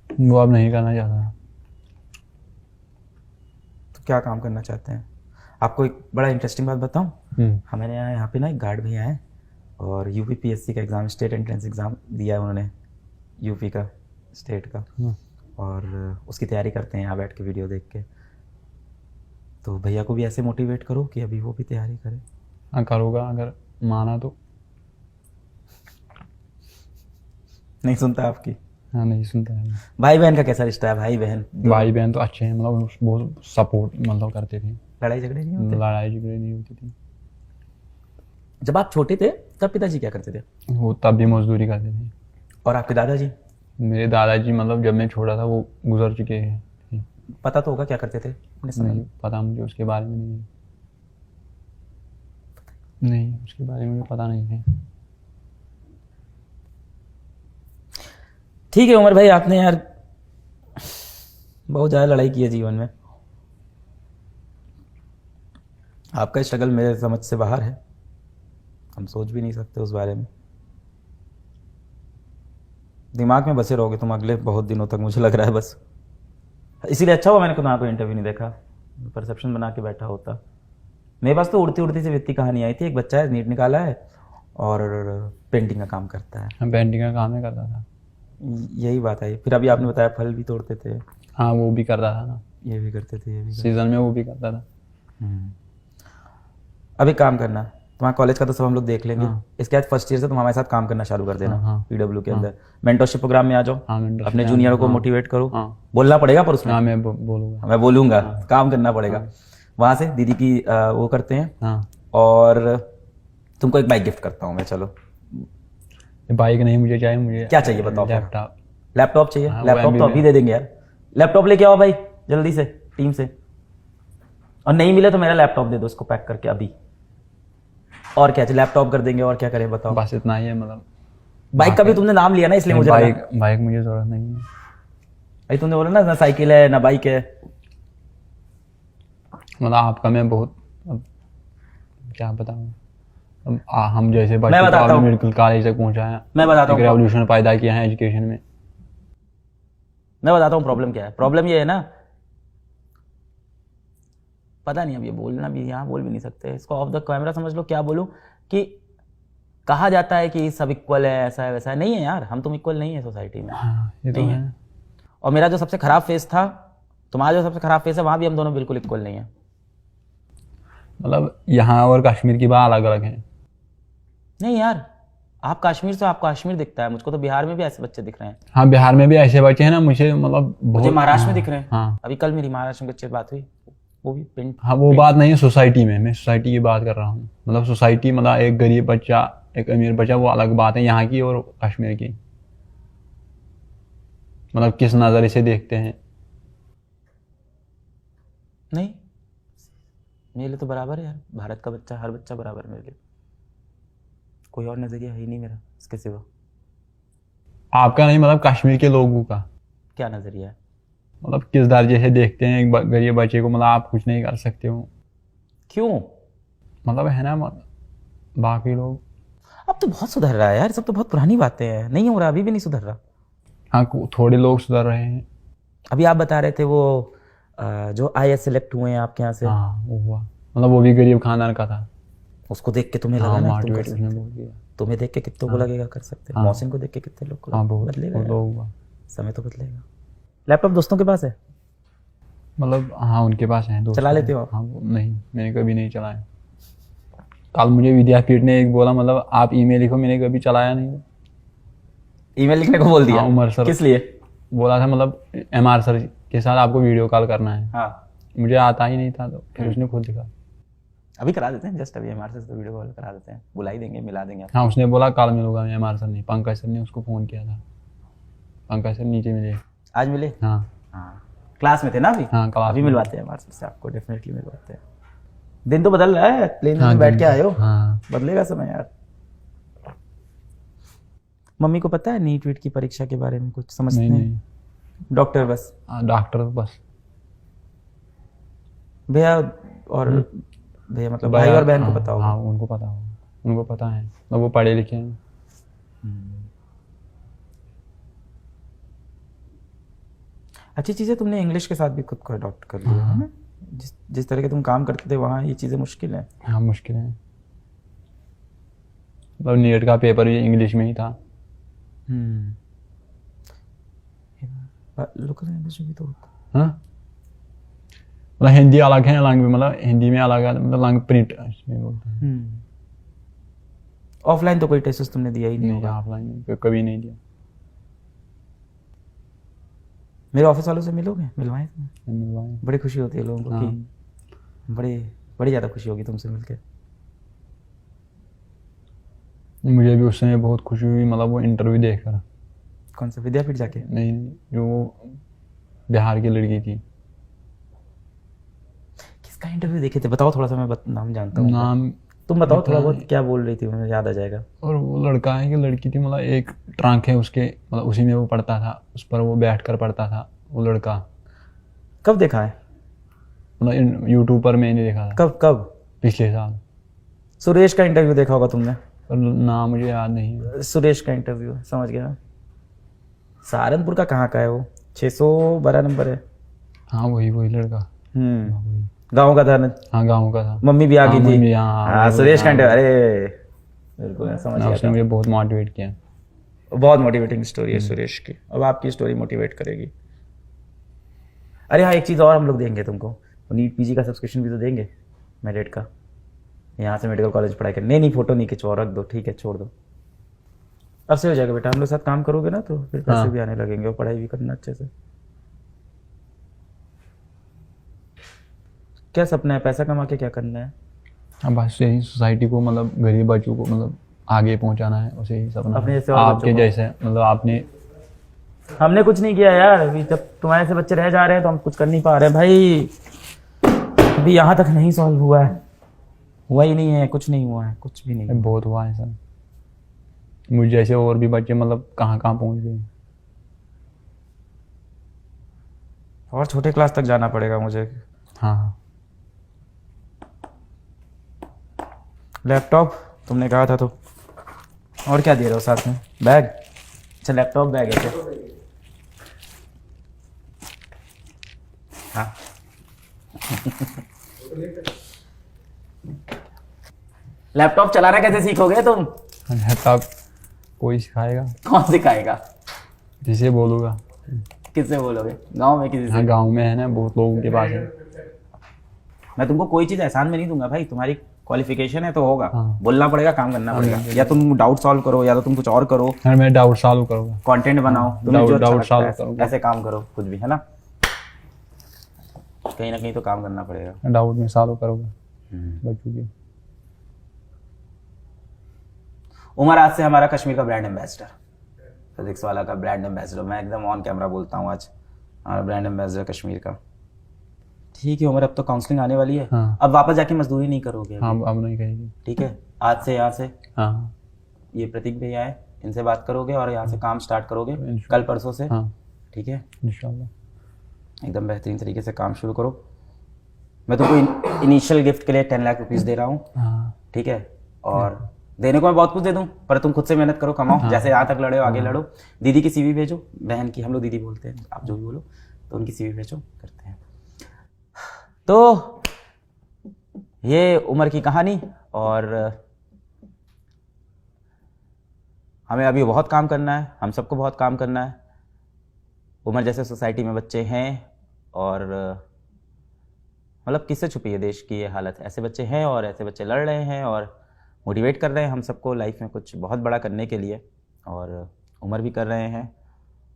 वो अब नहीं करना चाहता। तो क्या काम करना चाहते हैं? आपको एक बड़ा इंटरेस्टिंग बात बताऊं, हमारे यहाँ पे ना एक गार्ड भैया है और यूपीपीएससी का एग्ज़ाम, स्टेट एंट्रेंस एग्ज़ाम दिया है उन्होंने, यूपी का, स्टेट का, और उसकी तैयारी करते हैं यहाँ बैठ के वीडियो देख के। तो भैया को भी ऐसे मोटिवेट करो कि अभी वो भी तैयारी करे। हाँ करूँगा अगर माना तो। नहीं सुनता आपकी? हाँ नहीं सुनता है। भाई बहन का कैसा रिश्ता है? भाई बहन भाई बहन तो अच्छे हैं, मतलब बहुत सपोर्ट मतलब करते थे। लड़ाई झगड़े नहीं होते? लड़ाई झगड़े नहीं होती थी। जब आप छोटे थे तब पिताजी क्या करते थे? वो तब भी मजदूरी करते थे। और आपके दादाजी? मेरे दादाजी मतलब जब मैं छोटा था वो गुजर चुके हैं। पता तो होगा क्या करते थे अपने समय नहीं में? पता मुझे उसके बारे में नहीं उसके बारे में मुझे पता नहीं है। ठीक है उमर भाई, आपने यार बहुत ज़्यादा लड़ाई की है जीवन में। आपका स्ट्रगल मेरे समझ से बाहर है, हम सोच भी नहीं सकते उस बारे में। दिमाग में बसे रहोगे तुम अगले बहुत दिनों तक, मुझे लग रहा है बस। इसीलिए अच्छा हुआ मैंने तुम्हारा कोई इंटरव्यू नहीं देखा, परसेप्शन बना के बैठा होता। मेरे पास तो उड़ती उड़ती सी व्यक्ति कहानी आई थी। एक बच्चा है, नीट निकाला है और पेंटिंग का काम करता है। हाँ पेंटिंग का काम ही करता था। यही बात है। फिर अभी आपने बताया फल भी तोड़ते थे। हाँ वो भी करता था ना, ये भी करते थे, ये भी करते सीजन में वो भी करता था। थे। अब एक काम करना, तुम्हारा कॉलेज का तो सब हम लोग देख लेंगे। हाँ। इसके बाद फर्स्ट ईयर से तुम हमारे साथ काम करना चालू कर देना। हाँ। पीडब्ल्यू के अंदर मेंटरशिप प्रोग्राम में आ जाओ। हाँ, mentorship अपने में जूनियरों को हाँ। मोटिवेट करो। हाँ। बोलना पड़ेगा पर उसमें। हाँ मैं बोलूँगा। मैं बोलूंगा, काम करना पड़ेगा। वहां से दीदी की वो करते हैं। हाँ और तुमको एक बाइक गिफ्ट करता हूँ मैं। चलो बाइक नहीं मुझे चाहिए, मुझे क्या चाहिए बताओ? लैपटॉप। लैपटॉप चाहिए? हाँ, वो लैपटॉप तो MB अभी दे देंगे यार। लैपटॉप लेके आओ भाई जल्दी से टीम से। और नहीं मिले तो मेरा लैपटॉप दे दो उसको पैक करके अभी। और क्या चाहिए? लैपटॉप कर देंगे, और क्या करें बताओ? बस इतना ही है मतलब। बाइक का भी तुमने नाम लिया ना, इसलिए मुझे लगा। बाइक मुझे जरूरत नहीं है भाई तुमने बोला ना साइकिल है ना बाइक है। मतलब आपका मैं बहुत अब क्या बताऊँ। अब हम जैसे मैं बच्चे को बताता आपने हूँ। मेडिकल कॉलेज तक पहुंचाया, मैं बताता एक हूँ। रेवोल्यूशन पैदा किया है एजुकेशन में। मैं बताता हूँ प्रॉब्लम क्या है। प्रॉब्लम ये है ना, पता नहीं अब ये बोलना भी, यहाँ बोल भी नहीं सकते इसको, ऑफ द कैमरा समझ लो। क्या बोलूँ कि कहा जाता है कि सब इक्वल है, ऐसा है वैसा है। नहीं है यार, हम तुम इक्वल नहीं है सोसाइटी में। हाँ ये तो नहीं है। और मेरा जो सबसे खराब फेस था, तुम्हारा जो सबसे खराब फेस है, वहां भी हम दोनों बिल्कुल इक्वल नहीं है। मतलब यहाँ और कश्मीर की बात अलग अलग है। नहीं यार, आप कश्मीर से, आपको कश्मीर दिखता है, मुझको तो बिहार में भी ऐसे बच्चे दिख रहे हैं। हाँ बिहार में भी ऐसे बच्चे हैं ना, मुझे मतलब मुझे महाराष्ट्र में दिख रहे हैं। हाँ अभी कल मेरी महाराष्ट्र में बच्चे से बात हुई, वो भी पेंट। हाँ वो बात नहीं है सोसाइटी में, मैं सोसाइटी की बात कर रहा हूँ। मतलब सोसाइटी मतलब एक गरीब बच्चा एक अमीर बच्चा वो अलग बात है, यहाँ की और कश्मीर की। मतलब किस नज़र से देखते हैं। नहीं, मेरे लिए तो बराबर है यार। भारत का बच्चा, हर बच्चा बराबर है मेरे लिए। कोई और नजरिया है ही नहीं मेरा इसके सिवा। आपका नहीं, मतलब कश्मीर के लोगों का क्या नजरिया है? मतलब किस दर्जे से देखते हैं एक गरीब बच्चे को। मतलब आप कुछ नहीं कर सकते हो, क्यों? मतलब है ना, मतलब बाकी लोग। अब तो बहुत सुधर रहा है यार, सब तो बहुत पुरानी बातें हैं। नहीं हो रहा, अभी भी नहीं सुधर रहा। हाँ थोड़े लोग सुधर रहे हैं। अभी आप बता रहे थे वो जो IAS सेलेक्ट हुए हैं आपके यहाँ से, हाँ वो हुआ, मतलब वो भी गरीब खानदान का था। उसको देख के तुम्हें हाँ लगा ना तुम कर मोटिवेट सकते उसने हो। बोल दिया। तुम्हें देख के कितनों को लगेगा कर सकते हो। हाँ। मौसिन को देख के कितने लोग को हाँ बहुत बदलेगा यार। लोग हुआ। समय तो बदलेगा। लैपटॉप दोस्तों के पास है? मतलब हाँ उनके पास है दोस्त चला हैं। लेते हो आप? हाँ नहीं मैंने कभी नहीं चलाया। कल मुझे विद्यापीठ ने एक बोला, मतलब आप ईमेल लिखो, मैंने कभी चलाया नहीं। ईमेल लिखने को बोल दिया? हाँ, उमर सर किस लिए? बोला था मतलब MR सर के साथ आपको वीडियो कॉल करना है। हाँ, मुझे आता ही नहीं था, तो फिर उसने खुद लिखा। अभी करा देते हैं, जस्ट अभी हमारे से वीडियो कॉल करा देते हैं, बुला ही देंगे, मिला देंगे। हाँ उसने बोला कल मिलूंगा। MR सर ने, पंकज सर ने उसको फ़ोन किया था। पंकज सर नीचे मिले। आज मिले? हाँ हाँ, क्लास में थे ना अभी? हाँ क्लास अभी में। मिलवाते हैं हमारे से, आपको डेफिनेटली मिलवाते हैं। दिन तो बदल रहा है, प्लेन हाँ, में बैठ दिन के तो- आए हो। हाँ बदलेगा समय यार। मम्मी को पता है नीट वीट की परीक्षा के बारे में कुछ समझते नहीं हैं? नहीं। डॉक्टर बस? हाँ डॉक्टर बस। भैया और भैया मतलब भाई और बहन को हाँ, पता होगा? हाँ उनको पता होगा, उनको पता है, मतलब वो पढ़े लिखे हैं। अच्छी चीज़ है तुमने इंग्लिश के साथ भी खुद को अडॉप्ट कर लिया है ना। जिस तरह के तुम काम करते थे वहाँ ये चीज़ें मुश्किल है। हाँ मुश्किल है, मतलब नीट का पेपर भी इंग्लिश में ही था। लोकल लैंग्वेज में भी तो होता। हाँ मतलब हिंदी अलग है, लैंग्वेज मतलब हिंदी में अलग है, मतलब लैंग्वेज प्रिंट बोलते हैं। ऑफलाइन तो कोई टेस्ट तुमने दिया ही नहीं नहीं, होगा। ऑफलाइन कभी नहीं दिया। मेरे ऑफिस वालों से मिलोगे, मिलवाएं तुम्हें? मिलवाए। बड़ी खुशी होती है लोगों को कि बड़ी ज़्यादा खुशी होगी तुमसे मिलके। मुझे भी उस समय बहुत खुशी हुई, मतलब वो इंटरव्यू देखकर। कौन सा, विद्यापीठ जाके? नहीं, जो बिहार की लड़की थी। किसका इंटरव्यू देखे थे बताओ थोड़ा सा, मैं नाम जानता हूँ। नाम तुम बताओ थोड़ा पता बहुत, क्या बोल रही थी, मुझे याद आ जाएगा। और वो लड़का है कि लड़की थी, मतलब एक ट्रंक है उसके, मतलब उसी में वो पढ़ता था, उस पर वो बैठ कर पढ़ता था वो लड़का। कब देखा है? मतलब यूट्यूब पर मैंने देखा था। कब? पिछले साल। सुरेश का इंटरव्यू देखा होगा तुमने? पर नाम मुझे याद नहीं है। सुरेश का इंटरव्यू, समझ गया। सहारनपुर का कहाँ का है वो? 612 नंबर है। हाँ वही लड़का। गाँव का था ना? हाँ गाँव का था। मम्मी भी आ गई हाँ, थी। मम्मी, हाँ, हाँ सुरेश का इंटरव्यू, अरे बिल्कुल समझ गया उसने था। मुझे बहुत मोटिवेट किया। बहुत मोटिवेटिंग स्टोरी है सुरेश की। अब आपकी स्टोरी मोटिवेट करेगी। अरे हाँ, एक चीज़ और हम लोग देंगे तुमको, नीट पीजी का सब्सक्रिप्शन भी तो देंगे, मेरिट का। यहाँ से मेडिकल कॉलेज पढ़ाई कर। नहीं फ़ोटो नहीं खिंचवाओ, रख दो, ठीक है, छोड़ दो। अब से हो जाएगा बेटा, हम लोग साथ काम करोगे ना तो फिर पैसे भी आने लगेंगे और पढ़ाई भी करना अच्छे से। क्या सपना है, पैसा कमा के क्या करना है? अब बस यही सोसाइटी को, मतलब गरीब बच्चों को मतलब आगे पहुंचाना है, उसे ही सपना अपने है। जैसे और आपके बच्चों को। जैसे, मतलब आपने। हमने कुछ नहीं किया यार, अभी जब तुम्हारे से बच्चे रह जा रहे हैं तो हम कुछ कर नहीं पा रहे भाई। अभी यहाँ तक नहीं सॉल्व हुआ है, हुआ ही नहीं है, कुछ नहीं हुआ है, कुछ भी नहीं। बहुत हुआ है सर, मुझ जैसे और भी बच्चे मतलब कहाँ पहुंच गए। और छोटे क्लास तक जाना पड़ेगा मुझे। हाँ लैपटॉप तुमने कहा था तो, और क्या दे रहे हो साथ में? बैग? अच्छा लैपटॉप बैग है क्या? हाँ लैपटॉप चलाना कैसे सीखोगे तुम? लैपटॉप कोई सिखाएगा? कौन सिखाएगा? जिसे बोलूँगा। किससे बोलोगे? गांव में किसी से? हाँ गांव में है ना, बहुत लोगों के पास है। मैं तुमको कोई चीज़ एहसान में नहीं दूंगा भाई, तुम्हारी क्वालिफिकेशन है तो होगा। हाँ। बोलना पड़ेगा, काम करना पड़ेगा। या तुम डाउट सॉल्व करो या तो तुम कुछ और करो, हाँ, मैं डाउट सॉल्व करूँगा। कंटेंट बनाओ, तुम्हें जो अच्छा डाउट लगता सॉल्व है करूँगा। ऐसे काम करो, कुछ भी, है ना? कहीं ना कहीं तो काम करना पड़ेगा। डाउट में सॉल्व करूँगा बच्चों की। उमर आज से हमारा कश्मीर का ब्रांड एम्बेसडर, फिजिक्स वाला का ब्रांड एम्बेसडर। मैं एकदम ऑन कैमरा बोलता हूँ, आज हमारा ब्रांड एम्बेसडर कश्मीर का। ठीक है उमर, अब तो काउंसलिंग आने वाली है। हाँ। अब वापस जाके मजदूरी नहीं करोगे हाँ अब नहीं कहेगी। ठीक है, आज से यहाँ से हाँ ये प्रतीक भैया है, इनसे बात करोगे और यहाँ से काम स्टार्ट करोगे इंशाल्लाह। कल परसों से। हाँ ठीक है, इंशाल्लाह। एकदम बेहतरीन तरीके से काम शुरू करो। मैं तुमको इनिशियल गिफ्ट के लिए 10 लाख रुपीज़ दे रहा हूँ। हाँ ठीक है, और देने को मैं बहुत कुछ दे दूं, पर तुम खुद से मेहनत करो, कमाओ। जैसे यहाँ तक लड़े हो आगे लड़ो। दीदी की सीवी भेजो, बहन की, हम लोग दीदी बोलते हैं, आप जो भी बोलो, तो उनकी सीवी भेजो, करते हैं। तो ये उमर की कहानी, और हमें अभी बहुत काम करना है, हम सबको बहुत काम करना है। उमर जैसे सोसाइटी में बच्चे हैं, और मतलब किससे छुपी है देश की ये हालत। ऐसे बच्चे हैं और ऐसे बच्चे लड़ रहे हैं और मोटिवेट कर रहे हैं हम सबको लाइफ में कुछ बहुत बड़ा करने के लिए, और उमर भी कर रहे हैं।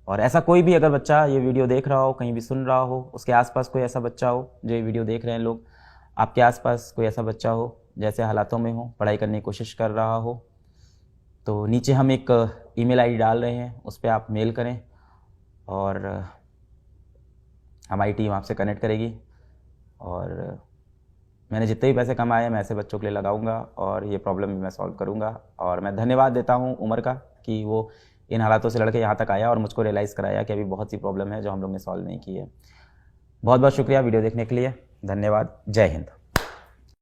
और ऐसा कोई भी अगर बच्चा ये वीडियो देख रहा हो, कहीं भी सुन रहा हो, उसके आसपास कोई ऐसा बच्चा हो जो ये वीडियो देख रहे हैं लोग, आपके आसपास कोई ऐसा बच्चा हो जैसे हालातों में हो, पढ़ाई करने की कोशिश कर रहा हो, तो नीचे हम एक ईमेल आईडी डाल रहे हैं, उस पर आप मेल करें और हमारी टीम आपसे कनेक्ट करेगी। और मैंने जितने भी पैसे कमाए मैं ऐसे बच्चों के लिए लगाऊंगा और ये प्रॉब्लम भी मैं सॉल्व करूंगा। और मैं धन्यवाद देता हूं उमर का कि वो इन हालातों से लड़के यहाँ तक आया और मुझको रियलाइज़ कराया कि अभी बहुत सी प्रॉब्लम है जो हम लोग ने सॉल्व नहीं की है। बहुत बहुत शुक्रिया वीडियो देखने के लिए, धन्यवाद, जय हिंद।